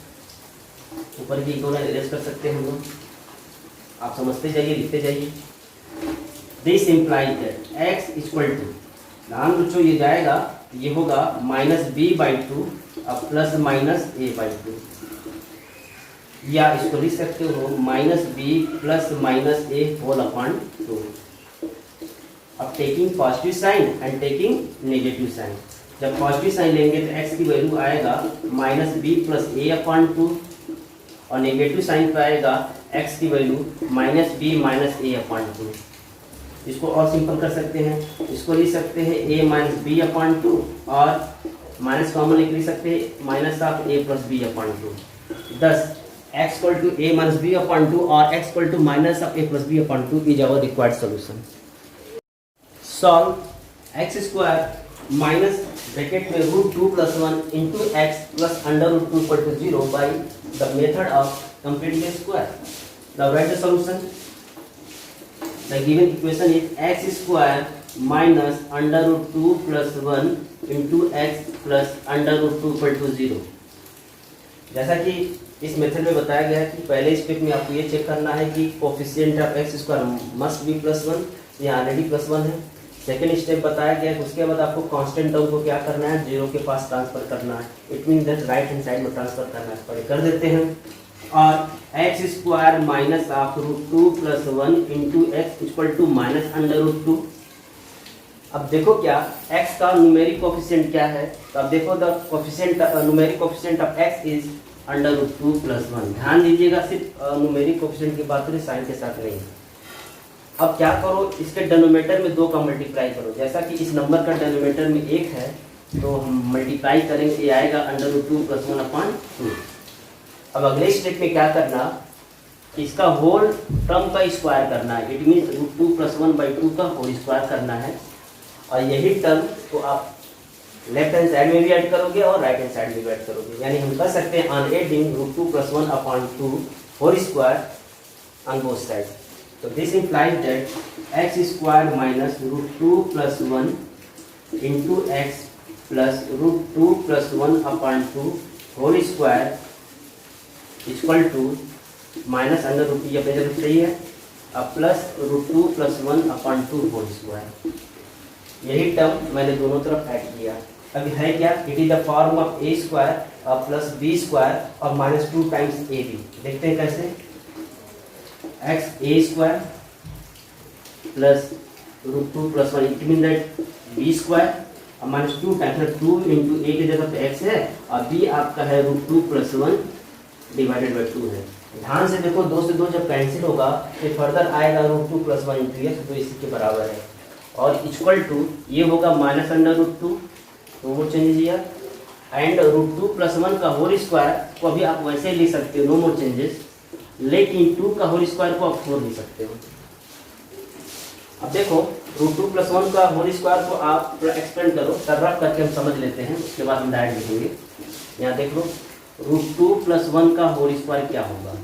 ऊपर भी 2 लाइन इरेज कर सकते हैं हम लोग, आप समझते जाइए लिखते जाइए। This implies that X equal to, ध्यान बच्चों ये जाएगा, ये होगा माइनस बी बाई टू अब plus minus A by two, या इसको लिख सकते हो minus B plus minus A whole upon two. अब taking positive sign and taking negative sign, जब पॉजिटिव साइन लेंगे तो x की वैल्यू आएगा minus B plus A upon two, और नेगेटिव साइन पर आएगा x की value minus B minus A upon to. इसको और सिंपल कर सकते हैं, इसको लिख सकते हैं a minus b upon two, और माइनस कॉमन लेके लिख सकते हैं minus of a plus b upon two. thus x equal to a minus b upon two और x equal to minus of a plus b upon two is our required solution. Solve x square minus bracket में root two plus one into x plus under root two equal to zero by the method of completing the square. Now write the solution. The given equation is x square minus under root two plus one into x plus under root two equal to zero. जैसा कि इस method में बताया गया है कि पहले step में आपको ये चेक करना है कि coefficient of x square must be plus one, ये ऑलरेडी प्लस वन है। सेकेंड स्टेप बताया गया है, उसके बाद आपको कांस्टेंट टर्म को क्या करना है, जीरो के पास ट्रांसफर करना है। It mean that right hand side में ट्रांसफर करना है, पहले कर देते हैं। और X square minus of root two plus one into x equal to minus under root two. अब देखो क्या x का न्यूमेरिक कोफिशिएंट क्या है, तो अब देखो the coefficient numeric coefficient of x is under root two plus one. ध्यान दीजिएगा, सिर्फ न्यूमेरिक कोफिशिएंट की बात करें, साइन के साथ नहीं। अब क्या करो, इसके डेनोमिनेटर में दो का मल्टीप्लाई करो। जैसा कि इस नंबर का डेनोमिनेटर में एक है तो हम मल्टीप्लाई करेंगे, ये आएगा under root two plus one upon two. अब अगले स्टेप में क्या करना, इसका होल टर्म का स्क्वायर करना है। It mean root two plus one by two का होल स्क्वायर करना है, और यही टर्म को आप लेफ्ट हैंड साइड में भी ऐड करोगे और राइट हैंड साइड में भी ऐड करोगे। यानी हम कर सकते हैं on adding root two plus one upon two whole square on both side. So this implies that x square minus root 2 plus 1 into x plus root 2 plus 1 upon 2 whole square equal to minus under root ये अपने जरूर सही है, अब plus root two plus one upon two whole square. यही term मैंने दोनों तरफ ऐड किया। अब है क्या, it is the form of A square और प्लस बी स्क्वायर और minus two times a b. देखते हैं कैसे, x a square plus root two plus one it mean that b square और minus two times two into a की जगह पे x है और बी आपका है root two plus one divided by two है। ध्यान से देखो, दो से दो जब कैंसिल होगा फिर फर्दर आएगा root two plus one into X, तो इसी के बराबर है। और इक्वल टू ये होगा माइनस अंडर रूट टू, तो वो changes here, and root two plus one का होल स्क्वायर को अभी आप वैसे ही लिख सकते हो, नो मोर चेंजेस, लेकिन टू का होल स्क्वायर को आप फोर लिख सकते हो। अब देखो रूट टू प्लस वन का होल स्क्वायर को आप थोड़ा एक्सपेंड करो, रफ करके हम समझ लेते हैं, उसके बाद हम डायरेक्ट लिखेंगे। यहाँ देख लो, रूट टू प्लस वन का होल स्क्वायर क्या होगा,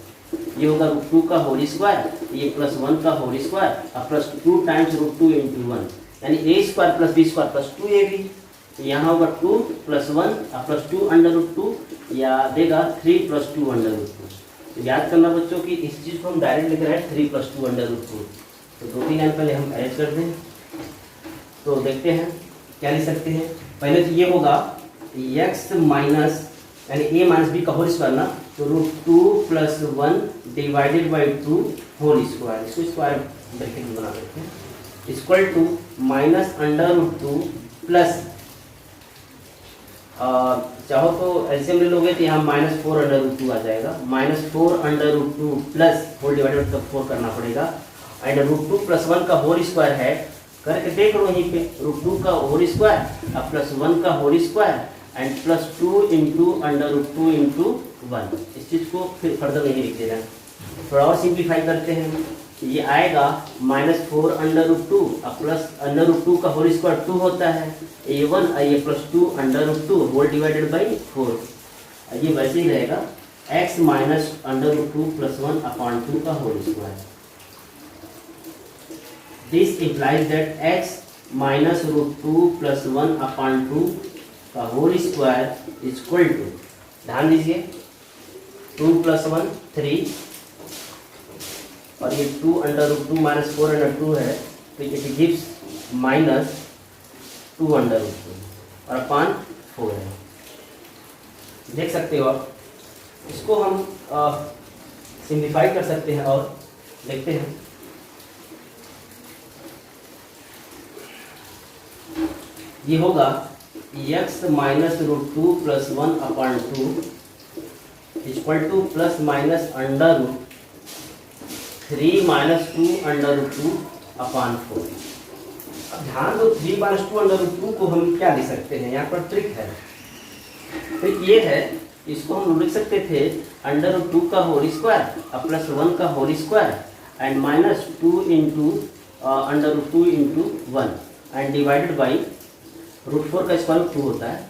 ये होगा रूट टू का होल स्क्वायर, ये प्लस वन का होल स्क्वायर और plus two times root two into one, यानी a square plus B square plus two a b. यहाँ होगा टू प्लस वन और plus two under root two, या देगा three plus two under root two. तो याद करना बच्चों कि इस चीज़ को हम डायरेक्ट लिख रहे हैं three plus two under root two. तो दो तीन लाइन पहले हम ऐड कर दें, तो देखते हैं क्या लिख सकते हैं। पहले तो ये होगा एक्स माइनस यानी ए माइनस बी का होल स्क्वायर ना, तो root two plus one divided by two whole square, इसको स्क्वायर ब्रैकेट में बना देते हैं, equal to minus under root two plus चाहो तो एलसीएम ले लोगे तो यहाँ minus four under root two आ जाएगा, minus four under root two plus whole divided by four करना पड़ेगा, and root two plus one का होल स्क्वायर है, करके देख लो यहीं पे, रूट टू का होल स्क्वायर अब प्लस वन का whole square and plus two into under root two into one. इस चीज़ को फिर फर्दर नहीं लिख दे रहे हैं, थोड़ा और सिंप्लीफाई करते हैं। ये आएगा minus four under root two अब प्लस अंडर रूट टू का होल स्क्वायर टू होता है, ए वन ये plus two under root two whole divided by four, ये वैसे ही रहेगा x minus under root two plus one upon two का whole square. This implies that x minus root two plus one upon two का whole square equal to, ध्यान दीजिए, two plus one three और ये two under root two minus four under two है, तो it gives -2 under root 2 और अपान 4 है। देख सकते हो आप, इसको हम सिंप्लीफाई कर सकते हैं और लिखते हैं ये होगा x minus root 2 plus 1 upon 2 equal to plus minus under root 3 minus 2 under root 2 upon 4। अब ध्यान दो 3 माइनस 2 अंडर रूट 2 को हम क्या लिख सकते हैं, यहाँ पर ट्रिक है। ट्रिक ये है, इसको हम लिख सकते थे अंडर रूट 2 का होल स्क्वायर प्लस 1 का whole square and minus 2 into under root 2 into 1 and divided by root 4 का स्क्वायर रूट 2 होता है।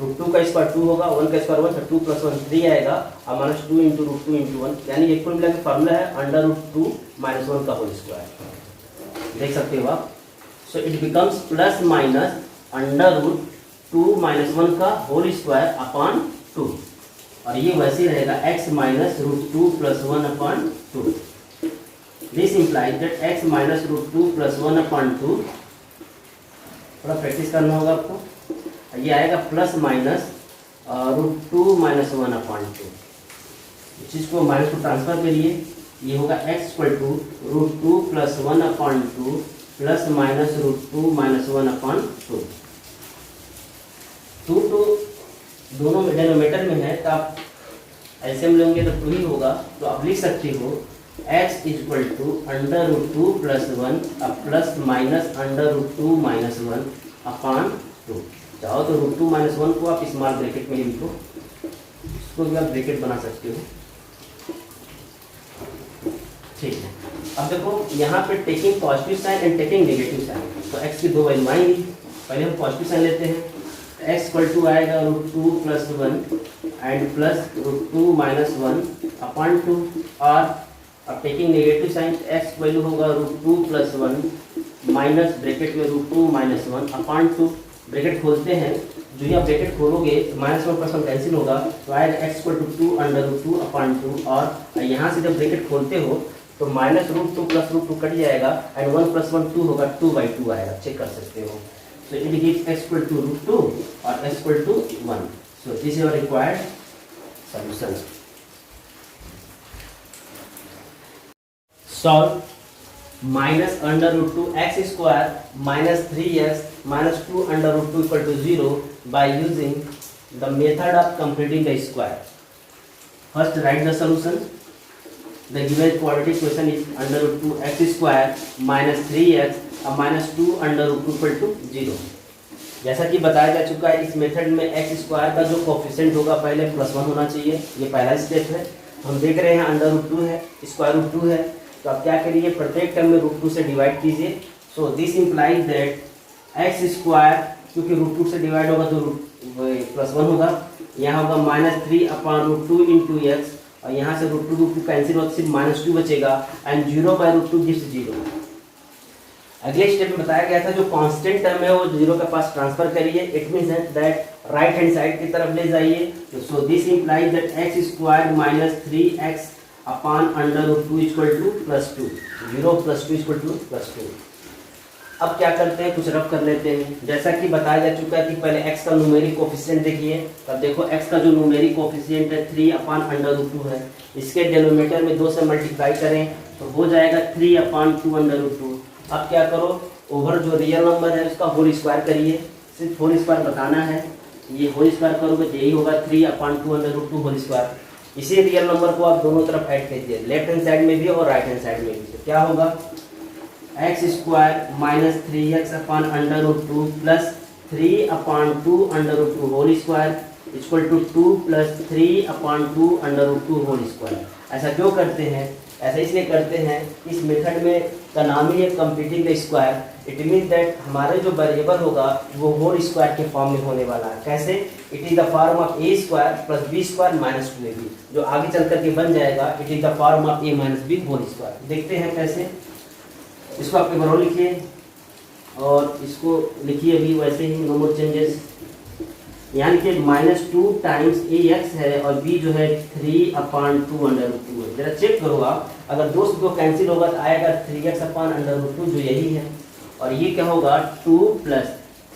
रूट 2 का स्क्वायर 2 होगा, 1 का स्क्वायर 1, 2 प्लस 1 3 आएगा और माइनस 2 इंटू रूट 2 इंटू 1, यानी एक फॉर्मूला का फार्मूला है अंडर रूट 2 माइनस 1 का होल स्क्वायर। देख सकते हो आप। So it becomes plus minus under root 2 minus 1 का होल स्क्वायर अपान 2 और ये वैसे रहेगा x minus root 2 plus 1 upon 2। This implies that x minus root 2 plus 1 upon 2, थोड़ा प्रैक्टिस करना होगा आपको। ये आएगा plus minus root 2 minus 1 upon 2। इस चीज़ को माइनस को ट्रांसफर करिए, ये होगा x equal to root 2 plus 1 upon 2 plus minus root 2 minus 1 upon 2। 2 दोनों डिनोमिनेटर में है तो आप एलसीएम लेंगे तो 2 ही होगा, तो आप लिख सकते हो x equal to under root 2 plus 1 plus minus under root 2 minus 1 upon 2। चाहो तो रूट 2 माइनस 1 को आप स्मॉल ब्रैकेट में लिखो, इसको भी आप ब्रैकेट बना सकते हो। ठीक है, अब देखो यहाँ पे taking positive sign and taking negative sign, तो x की 2 वैल्यू आएंगी। पहले हम पॉजिटिव साइन लेते हैं, x इक्वल टू आएगा root 2 plus 1 and plus root 2 minus 1 upon 2, और अब taking negative sign x value होगा रूट 2 प्लस 1 माइनस ब्रैकेट में रूट 2 माइनस 1 अपान 2। ब्रैकेट खोलते हैं, जो ही आप ब्रैकेट खोलोगे तो माइनस 1 प्लस 1 कैंसिल होगा, तो आएगा x equal to 2 under root 2 upon 2, और यहाँ से जब ब्रैकेट खोलते हो तो minus root 2 plus root 2 cut जाएगा एंड 1 प्लस 1 2 होगा, 2/2 आएगा, चेक कर सकते हो। So it gives x equal to root 2 or x equal to 1. So this is your required solution. Solve minus under root 2 x square minus 3x minus 2 under root 2 equal to 0 by using the method of completing the square. First write the solution. The given quadratic equation is under root 2 x square minus 3x minus 2 under root 2 equal to 0। जैसा कि बताया जा चुका है, इस method में x square का जो कोफिशिएंट होगा पहले +1 होना चाहिए, ये पहला स्टेप है। हम देख रहे हैं अंडर रूट 2 है, स्क्वायर रूट 2 है, तो आप क्या करिए प्रत्येक टर्म में रूट 2 से डिवाइड कीजिए। सो this implies that x square, क्योंकि रूट 2 से डिवाइड होगा तो +1 होगा, यहाँ होगा -3 अपान रूट 2 इंटू एक्स, और यहाँ से रूट 2 कैंसिल होगा, सिर्फ -2 बचेगा एंड 0/√2 गिव्स 0। अगले स्टेप में बताया गया था जो कांस्टेंट टर्म है वो 0 के पास ट्रांसफर करिए। It means that right hand side की तरफ ले जाइए। तो so this implies that x square minus 3x upon under root 2 equal to +2, 0 + 2 equal to +2। अब क्या करते हैं, कुछ रफ कर लेते हैं। जैसा कि बताया जा चुका है कि पहले x का न्यूमेरिक कोफिशिएंट देखिए। तब देखो x का जो न्यूमेरिक कोफिशिएंट है 3 अपान अंडर रूट 2 है, इसके डिनोमिनेटर में 2 से मल्टीप्लाई करें तो हो जाएगा 3 अपान 2 अंडर रूट 2। अब क्या करो, ओवर जो रियल नंबर है उसका होल स्क्वायर करिए, सिर्फ होल स्क्वायर बताना है। ये होल स्क्वायर करोगे तो यही होगा 3 upon 2 under root 2 whole square. इसी रियल नंबर को आप दोनों तरफ ऐड कीजिए, लेफ्ट हैंड साइड में भी और राइट हैंड साइड में भी। तो क्या होगा, x square minus 3x upon under root 2 plus 3 upon 2 under root 2 whole square equal to 2 plus 3 upon 2 under root 2 whole square. ऐसा क्यों करते हैं, ऐसा इसलिए करते हैं, इस मेथड में का नाम ही है completing the square. It mean that हमारे जो वेरिएबल होगा वो होल स्क्वायर के फॉर्म में होने वाला है। कैसे, it is the form of a square plus b square minus 2ab, जो आगे चल करके बन जाएगा it is the form of a minus b whole square. देखते हैं कैसे। इसको आप एक बार लिखिए और इसको लिखिए भी वैसे ही, नो मोर चेंजेस। यहाँ लिखिए -2 टाइम्स ए एक्स है और बी जो है 3/2 है। जरा चेक करो आप, अगर 2 से 2 कैंसिल होगा तो आएगा 3x/√2 जो यही है, और ये क्या होगा 2 +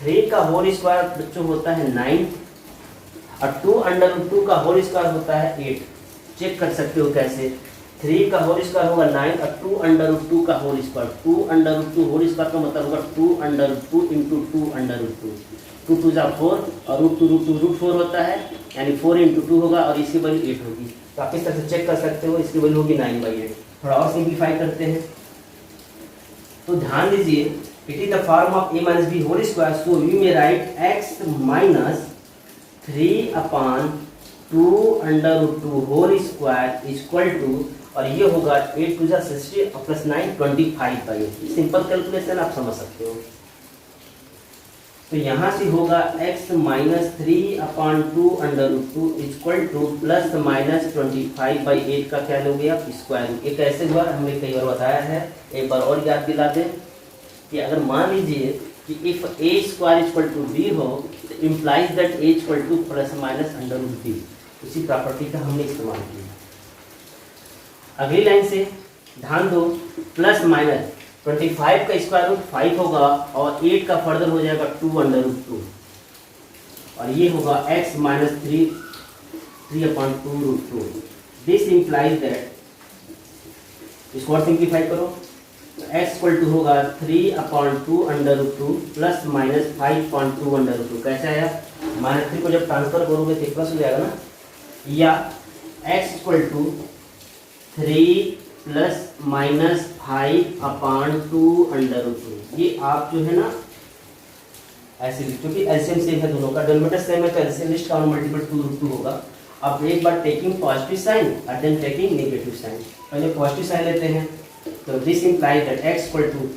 3 का होल स्क्वायर बच्चों होता है 9 और 2/√2 का होल स्क्वायर होता है 8। चेक कर सकते हो कैसे, 3 का होल स्क्वायर होगा 9 और 2/√2 का होल स्क्वायर, 2/√2 होल स्क्वायर का मतलब होगा 2/√2 × 2/√2, 2 2 जा 4 और √2 होता है, यानी 4 × 2 होगा और इसकी वैल्यू 8 होगी। तो आप इस तरह से चेक कर सकते हो, इसकी वैल्यू होगी 9/8। थोड़ा और सिंप्लीफाई करते हैं तो ध्यान दीजिए, it is the form of a - b whole square, so we में write x - 3/2 whole square equal to, और ये होगा 8 2 60 + 9 25/8। सिंपल कैलकुलेशन आप समझ सकते हो। तो यहाँ से होगा x - 3/2 इक्वल टू ±25/8 का क्या लोगे आप स्क्वायर। ये कैसे हुआ हमने कई बार बताया है, एक बार और याद दिला दें कि अगर मान लीजिए कि इफ a² = b हो तो इम्प्लाइज दैट a = ±√b। उसी प्रॉपर्टी का हमने इस्तेमाल किया। अगली लाइन से ध्यान दो, ±25 का स्क्वायर रूट 5 होगा और 8 का फर्दर हो जाएगा 2/√2, और ये होगा x - 3/2√2। दिस इम्प्लाइज दैट, इसको और सिंप्लीफाई करो, x = होगा 3/2√2 ± 5/2√2। कैसे आया, -3 को जब ट्रांसफर करोगे तो प्लस हो जाएगा ना, या x = 3 ± 5/2√2। ये आप जो है ना ऐसे, क्योंकि एलसीएम सेम है दोनों का, डिनोमिनेटर सेम है तो एलसीएम लिस्ट का मल्टीपल 2√2 होगा। अब एक बार टेकिंग पॉजिटिव साइन और देन टेकिंग नेगेटिव साइन, पहले पॉजिटिव साइन लेते हैं, तो दिस इंप्लाइज दैट x =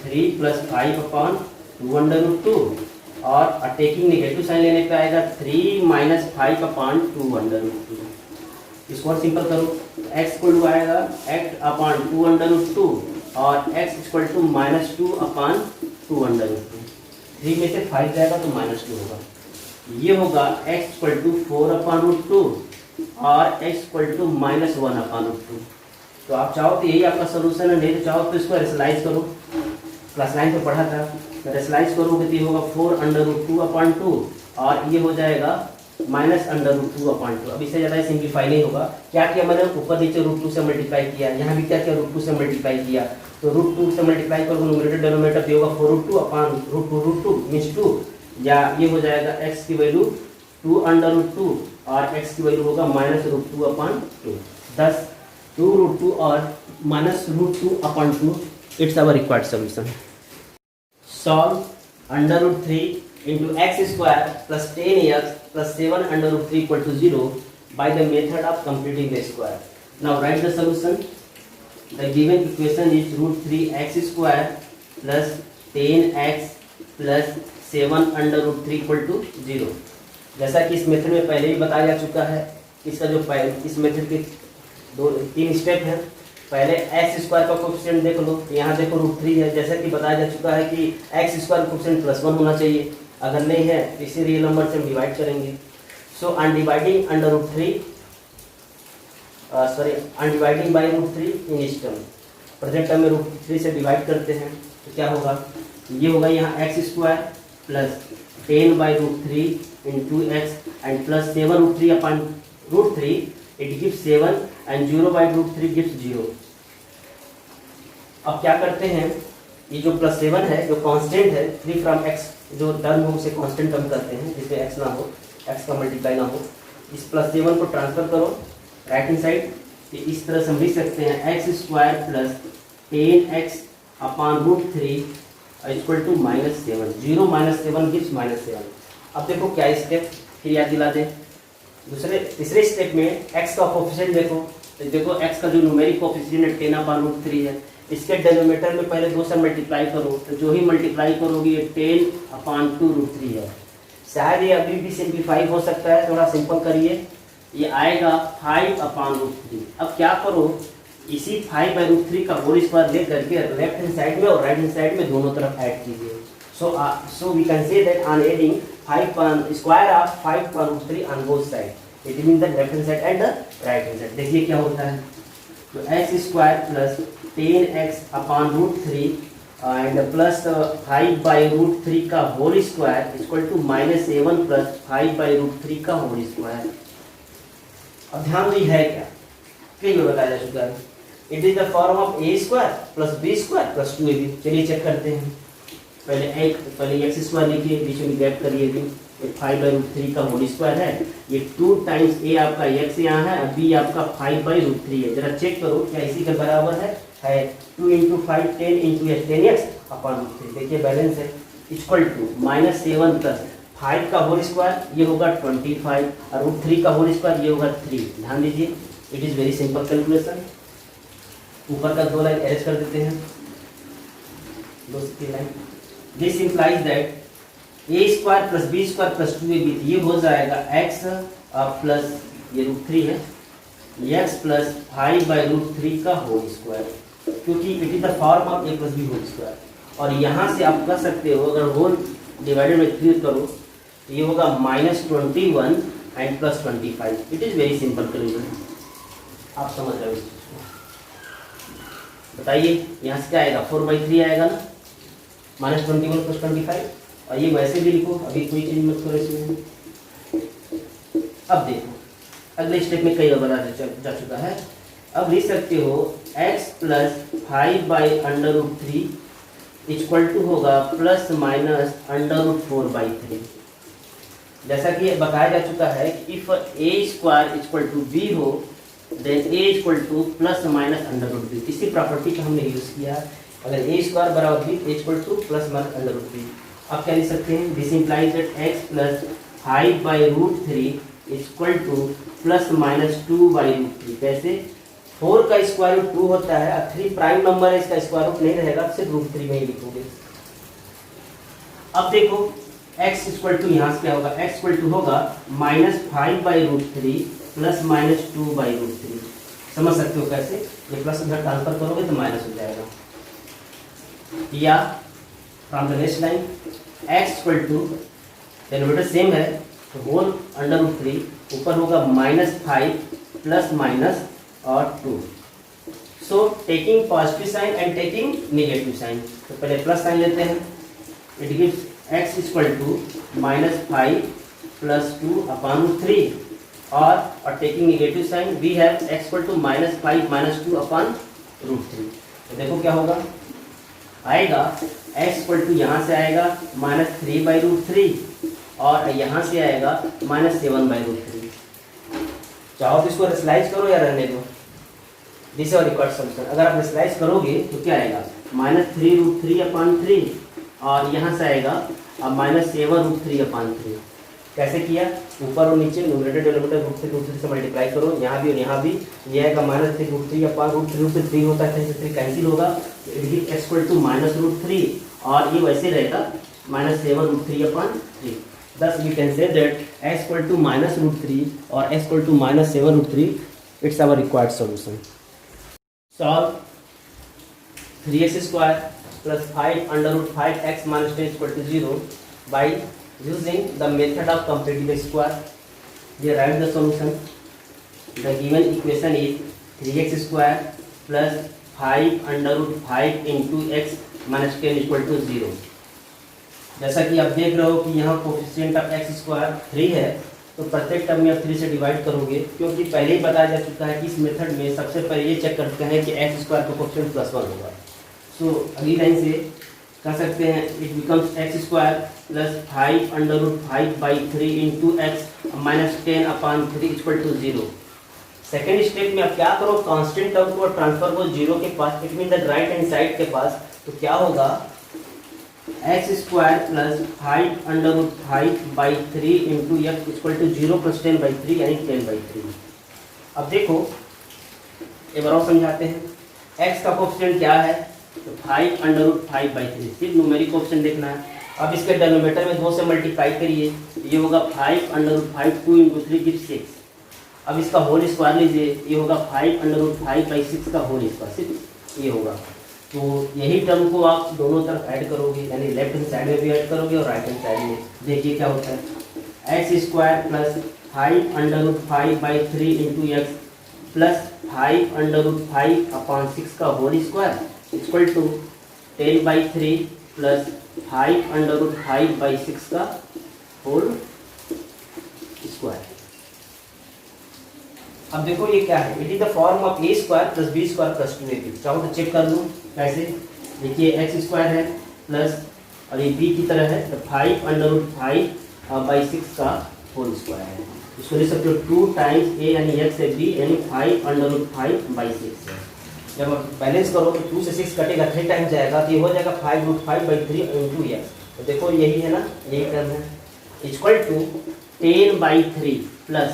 3 + 5/2√2, और टेकिंग नेगेटिव साइन लेने पे आएगा 3 - 5/2√2। इसको और सिंपल करो, x = आएगा 8/2√2 और x = -2/2√2। 3 में से 5 जाएगा तो -2 होगा। ये होगा x = 4/√2 और x = -1/√2। तो आप चाहो तो यही आपका सोल्यूशन है, नहीं तो चाहो तो इसको रेशनलाइज करो। क्लास 9 में पढ़ा था, रेशनलाइज करोगे तो ये होगा 4/√2/2 और ये हो जाएगा -√2/2। अब इससे ज़्यादा सिंप्लीफाई नहीं होगा। क्या किया मैंने, ऊपर नीचे √2 से मल्टीप्लाई किया, यहाँ भी क्या किया √2 से मल्टीप्लाई किया, तो √2 से मल्टीप्लाई करोगे न्यूमरेटर डिनोमिनेटर पे होगा 4√2/√2 मीन्स 2, या ये हो जाएगा x की वैल्यू 2/√2 और x की वैल्यू होगा -√2/2। thus 2√2 और -√2/2 it's our required solution. Solve √3 into x² plus 10x plus 7/√3 = 0 by the method of completing the square. Now write the solution. The given equation is √3x² plus 10x plus 7/√3 = 0. जैसा कि इस method में पहले ही बताया जा चुका है, इसका जो इस मेथड के 3 स्टेप हैं। पहले x² का कोएफिशिएंट देख लो, यहाँ देखो √3 है, जैसा कि बताया जा चुका है कि x² का कोएफिशिएंट +1 होना चाहिए, अगर नहीं है तो इसी रियल नंबर से हम डिवाइड करेंगे। सो अनडिवाइडिंग अनडिवाइडिंग बाई √3 इन इस टर्म, प्रेजेंट टर्म में √3 से डिवाइड करते हैं तो क्या होगा, ये होगा यहाँ x² plus 10/√3 into x and plus 7√3/√3, it gives 7 and 0/√3 gives 0। अब क्या करते हैं, ये जो +7 है जो कांस्टेंट है, 3 फ्रॉम x जो टर्म हो उसे कांस्टेंट टर्म करते हैं, जिसमें x ना हो, x का मल्टीप्लाई ना हो। इस +7 को ट्रांसफर करो राइट हैंड साइड, इस तरह से हम लिख सकते हैं x² plus 10x/√3 equal to -7। 0 - 7 gives -7। अब देखो क्या स्टेप फिर याद दिला दें, तीसरे स्टेप में x का कोएफिशिएंट देखो, तो देखो x का जो न्यूमेरिक कोएफिशिएंट है 10/√3 है, इसके डिनोमिनेटर में पहले 2 से मल्टीप्लाई करो, तो जो ही मल्टीप्लाई करोगे ये 10/√3 है। शायद ये अभी भी सिंप्लीफाई हो सकता है, थोड़ा सिंपल करिए, ये आएगा 5/√3। अब क्या करो, इसी 5/√3 का होल स्क्वायर ले करके लेफ्ट हैंड साइड में और राइट हैंड साइड में दोनों तरफ ऐड कीजिए। So we can say that on adding 5 square of 5 पर root 3 on both side, it means the left hand side and the right hand side. देखिए क्या होता है, तो x square plus 10x upon root 3 and plus 5 by root 3 का whole square equal to -7 plus 5 by root 3 का whole square. अब ध्यान दो है क्या, कई बार बताया जा चुका है, it is the form of A square plus B square plus 2ab। चलिए चेक करते हैं, पहले एक्स स्क्वायर लिखिए, बीच में गैप करिए, 5 बाई रूट 3 का होल स्क्वायर है, ये 2 टाइम्स ए आपका एक्स यहाँ है और बी आपका 5 बाई रूट 3 है। जरा चेक करो क्या इसी के बराबर है 2 into 5 10 into X 10x upon root 3। देखिए बैलेंस है, इक्वल टू -7 प्लस 5 का होल स्क्वायर ये होगा 25 और रूट 3 का होल स्क्वायर ये होगा 3। ध्यान दीजिए, it is very simple calculation. ऊपर का 2 लाइन अरेंज कर देते हैं, 2 से 3 line. This implies that A square plus B square plus 2ab, ये हो जाएगा x प्लस ये रूट 3 है, x प्लस 5 बाई रूट 3 का होल स्क्वायर, क्योंकि it is the form of A plus B whole square. और यहाँ से आप कर सकते हो, अगर होल डिवाइडेड में 3 करो तो ये होगा -21 and plus 25। It is very simple calculation, आप समझ रहे हो इस चीज़ को। बताइए यहाँ से क्या आएगा, 4/3 आएगा ना, -21 प्लस 25। और ये वैसे भी लिखो, अभी कोई चीज मत करो इसमें। अब देखो अगले स्टेप में कई बार बताया जा चुका है, अब लिख सकते हो x plus 5 by under root 3 equal to होगा प्लस माइनस अंडर रूट 4/3। जैसा कि बताया जा चुका है कि if a square equal to b हो then a equal to plus minus under root 3। इसी प्रॉपर्टी का हमने यूज किया है, अगर a स्क्वायर बराबर b equal to plus minus under root 3। आप क्या लिख सकते हैं, this implies that x plus 5 by root 3 equal to plus minus 2 by root 3। कैसे, 4 का स्क्वायर रूट 2 होता है और 3 प्राइम नंबर है, इसका स्क्वायर रूट नहीं रहेगा, सिर्फ रूट 3 में ही लिखोगे। अब देखो x इक्वल टू यहाँ से क्या होगा, x इक्वल टू होगा -5 by root 3 plus -2 by root 3। समझ सकते हो कैसे, ये प्लस इधर ट्रांसफर करोगे तो माइनस हो जाएगा। या from the next line x equal to denominator same है तो होल अंडर रूट 3 ऊपर होगा -5 प्लस माइनस और 2। So taking positive sign and taking negative sign, तो पहले प्लस साइन लेते हैं, it gives x equal to -5 plus 2 upon 3 और taking negative sign we have x equal to -5 minus 2 upon root 3। तो देखो क्या होगा, आएगा x इक्वल टू यहाँ से आएगा -3 बाई रूट 3 और यहाँ से आएगा -7 बाई रूट 3। चाहो तो इसको स्लाइस करो या रहने दो, दिस और रिकॉर्ड सॉल्यूशन। अगर आप स्लाइस करोगे तो क्या आएगा, -3 रूट 3 अपॉन 3 और यहाँ से आएगा -7 रूट 3 अपॉन 3। कैसे किया, ऊपर और नीचे न्यूमरेटर डेनोमिनेटर रूट 3 से मल्टीप्लाई करो, यहाँ भी और यहाँ भी, ये आएगा -3 रूट 3 अपॉन रूट 3 होता है, 3 कैंसिल होगा, it give x equal to -√3 और ये वैसे रहेगा -7 root 3 upon 3। Thus we can say that x equal to -√3 or x equal to -7√3, it's our required solution. Solve 3x square plus 5 under root 5x minus 10 equal to 0 by using the method of completing the square. Here write the solution. The given equation is 3x square plus 5 under root 5 into x minus 10 equal to 0. जैसा कि आप देख रहे हो कि यहाँ coefficient of x square 3 है, तो प्रत्येक टर्म में आप 3 से डिवाइड करोगे, क्योंकि पहले ही बताया जा चुका है कि इस मेथड में सबसे पहले ये चेक करते हैं कि एक्स स्क्वायर का कोफिशिएंट +1 होगा। सो अगली लाइन से कह सकते हैं it becomes x square plus 5 under root 5 by 3 into X minus 10 upon 3 equal to 0। Second step में आप क्या करो, कॉन्स्टेंट टर्म को ट्रांसफर को 0 के पास, it mean the right hand side के पास, तो क्या होगा x square plus 5 under root 5 by 3 into x equal to 0 plus 10 by 3 यानी 10/3। अब देखो एक बार और समझाते हैं, x का कोफिशिएंट क्या है, तो 5 अंडर रूट 5 बाई 3, सिर्फ न्यूमेरिक कोफिशिएंट देखना है। अब इसके डिनोमिनेटर में 2 से मल्टीप्लाई करिए, ये होगा 5 अंडर रूट 5 2 इंटू 3 गिव 6। अब इसका होल स्क्वायर लीजिए, ये होगा 5 अंडर रूट 5 बाई 6 का होल स्क्वायर, सिर्फ ये होगा। तो यही टर्म को आप दोनों तरफ ऐड करोगे, यानी लेफ्ट हैंड साइड में भी ऐड करोगे और राइट हैंड साइड में। देखिए क्या होता है, X square plus 5 under root 5 by 3 into x plus 5 under root 5 upon 6 का whole square equal to 10 by 3 plus 5 under root 5 by 6 का होल स्क्वायर। अब देखो ये क्या है, it is the form of A square plus B square plus 2ab। चाहो तो check कर लूँ कैसे। देखिए एक्स स्क्वायर है प्लस और ये बी की तरह है, तो 5 अंडर रूट 5 बाई 6 का होल स्क्वायर है। इसको लिख सकते हो 2 टाइम्स ए यानी एक्स है बी यानी 5 अंडर रूट 5 बाई 6 है। जब आप बैलेंस करो तो 2 से 6 कटेगा, 3 टाइम जाएगा तो ये हो जाएगा 5 रूट 5 बाई 3 इंटू एक्स। तो देखो यही है ना, यही टर्म है इक्वल टू 10 बाई 3 प्लस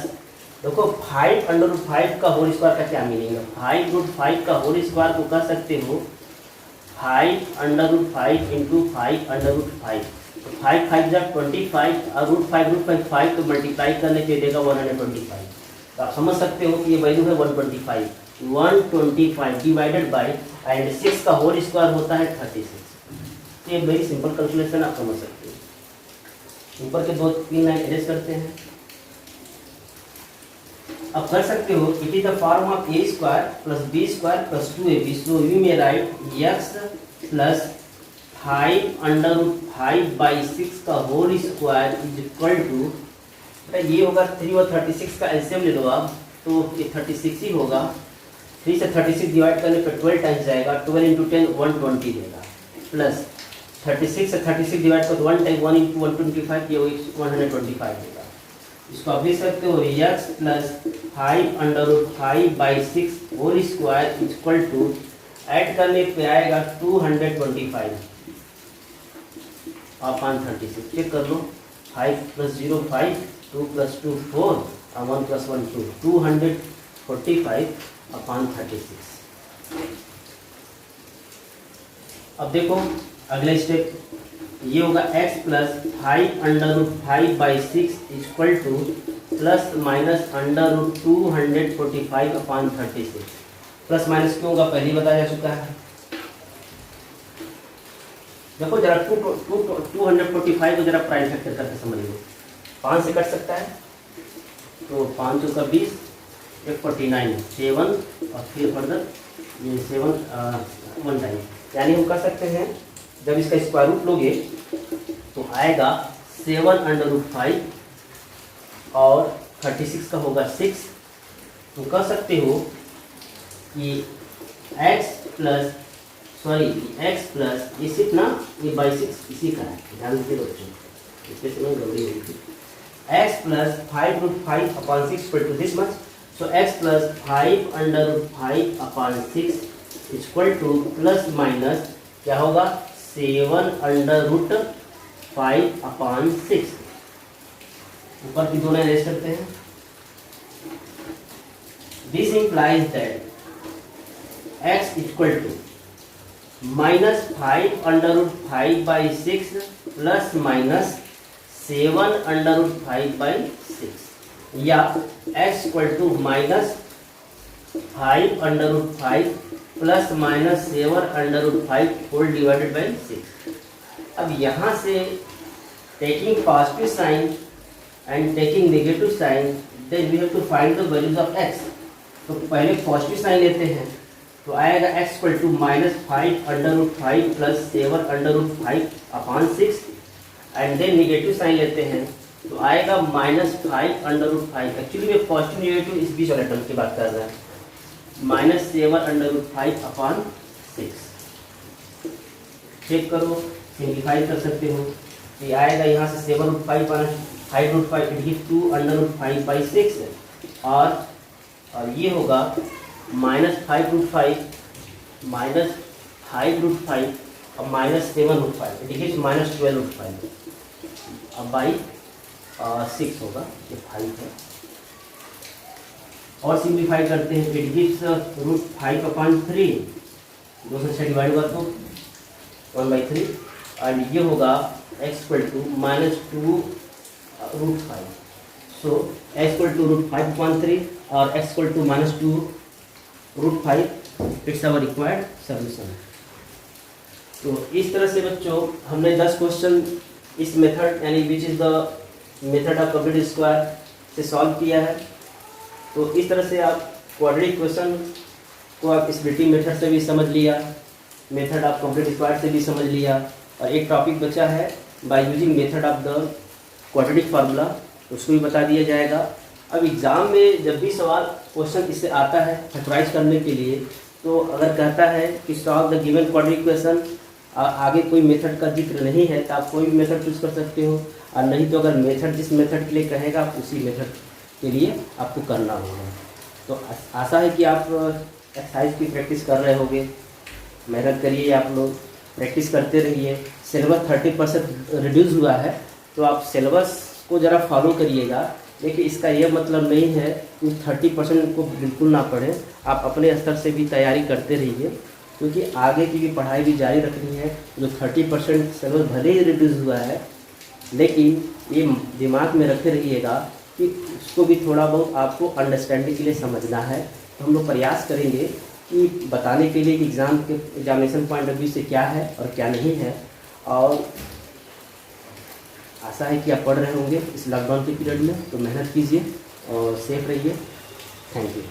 देखो 5 अंडर रूट 5 का होल स्क्वायर का क्या मीनिंग है। 5 रूट 5 का होल स्क्वायर को कह सकते हो 5 under root 5 into 5 under root 5। तो 5 5 जब 25 और रूट 5 तो मल्टीप्लाई करने पे देगा 125। तो आप समझ सकते हो कि ये वैल्यू है 125 डिवाइडेड बाई एंड 6 का होल स्क्वायर होता है 36। ये वेरी सिंपल कैलकुलेशन आप समझ सकते हो। ऊपर के 2-3 लाइन एडजस्ट करते हैं। अब कर सकते हो it is the form of A square plus B square plus 2ab। So you may write x plus 5 under root 5 by 6 का whole square is equal to, ये होगा 3 और 36 का एलसीएम ले लो आप, तो ये 36 ही होगा। 3 से 36 डिवाइड करने पर 12 टाइम्स जाएगा, 12 इंटू 10 120 देगा, प्लस 36 से 36 डिवाइड कर 1 टाइम 1 इंटू 125 ये 125 देगा। इसको आप लिख सकते हो x plus 5 under root 5 by 6 whole square equal to, add करने पे आएगा 225 अपॉन 36। चेक कर लो, 5 प्लस 0 5, 2 प्लस 2 4 और 1 प्लस 1 2, 245 अपॉन 36। अब देखो अगला स्टेप, ये होगा x plus 5 under root 5 by 6 equal to plus minus under root 245 upon 36। Plus minus क्यों होगा पहले ही बताया जा चुका है। देखो जरा 245 को जरा प्राइम फैक्टर करके समझ लो। 5 से कट सकता है तो 5 का 20, 149 7 और फिर फर्दर ये 7 1 टाइम, यानी हम कर सकते हैं जब इसका स्क्वायर रूट लोगे तो आएगा 7 अंडर रूट 5 और 36 का होगा 6। तो कह सकते हो कि x प्लस ये सिर्फ ना ये बाई 6 इसी का है, ध्यान से बच्चों इसके समय गड़बड़ी हुई थी। x plus 5 root 5 upon 6 equal to this much. So x plus 5 under root 5 upon 6 equal to plus minus क्या होगा 7 अंडर रूट 5 अपॉन 6। ऊपर की दोनों अरेंज करते हैं। This implies that x equal to minus 5 under root 5 by 6 plus minus 7 under root 5 by 6, या x equal to minus 5 under root 5 plus minus 7 under root 5 whole divided by 6। अब यहाँ से taking positive sign and taking negative sign, then we have to find the values of x। तो पहले positive sign लेते हैं तो आएगा x equal to minus 5 under root 5 plus 7 under root 5 upon 6, and then negative sign लेते हैं तो आएगा माइनस 5 अंडर रूट 5। एक्चुअली मैं पॉजिटिव नेगेटिव इस बीच वाले टर्म की बात कर रहा है। Minus 7 under root 5 upon 6। Check करो, सिंप्लीफाई कर सकते हो। ये आएगा यहाँ से 7 root 5 5 root 5 it give 2 under root 5 by 6, और ये होगा माइनस 5 रूट 5 माइनस 5 रूट 5 और minus 7 root 5 it gives minus 12 root 5 अब बाई 6 होगा, ये 5 है। और सिंप्लीफाई करते हैं, इट गिव्स रूट 5 अपॉन 3, 2 से 6 डिवाइड हुआ तो 1/3, एंड ये होगा x equal to minus 2 root 5। So x equal to root 5 upon 3 और x equal to minus 2 root 5, it's our required solution. तो इस तरह से बच्चों हमने 10 क्वेश्चन इस मेथड यानी which is the method of complete square से सॉल्व किया है। तो इस तरह से आप क्वाड्रेटिक क्वेश्चन को आप स्प्लिटिंग मेथड से भी समझ लिया, मेथड ऑफ कंप्लीट स्क्वायर से भी समझ लिया, और एक टॉपिक बचा है bye using method of the quadratic formula, उसको भी बता दिया जाएगा। अब एग्ज़ाम में जब भी सवाल क्वेश्चन इससे आता है फैक्टराइज करने के लिए, तो अगर कहता है कि solve the given quadratic question, आगे कोई मेथड का जिक्र नहीं है तो आप कोई भी मेथड चूज़ कर सकते हो, और नहीं तो अगर मेथड जिस मेथड के लिए कहेगा आप उसी मेथड के लिए आपको करना होगा। तो आशा है कि आप एक्सरसाइज की प्रैक्टिस कर रहे होंगे, मेहनत करिए, आप लोग प्रैक्टिस करते रहिए। सिलेबस 30% रिड्यूस हुआ है, तो आप सिलेबस को ज़रा फॉलो करिएगा। देखिए इसका यह मतलब नहीं है कि 30% को बिल्कुल ना पढ़ें, आप अपने स्तर से भी तैयारी करते रहिए, क्योंकि आगे की भी पढ़ाई भी जारी रखनी है। जो 30% सिलेबस भले ही रिड्यूस हुआ है, लेकिन ये दिमाग में रखे रहिएगा कि उसको भी थोड़ा बहुत आपको अंडरस्टैंडिंग के लिए समझना है। तो हम लोग प्रयास करेंगे कि बताने के लिए कि एग्जामिनेशन पॉइंट ऑफ व्यू से क्या है और क्या नहीं है। और आशा है कि आप पढ़ रहे होंगे इस लॉकडाउन के पीरियड में, तो मेहनत कीजिए और सेफ रहिए। Thank you.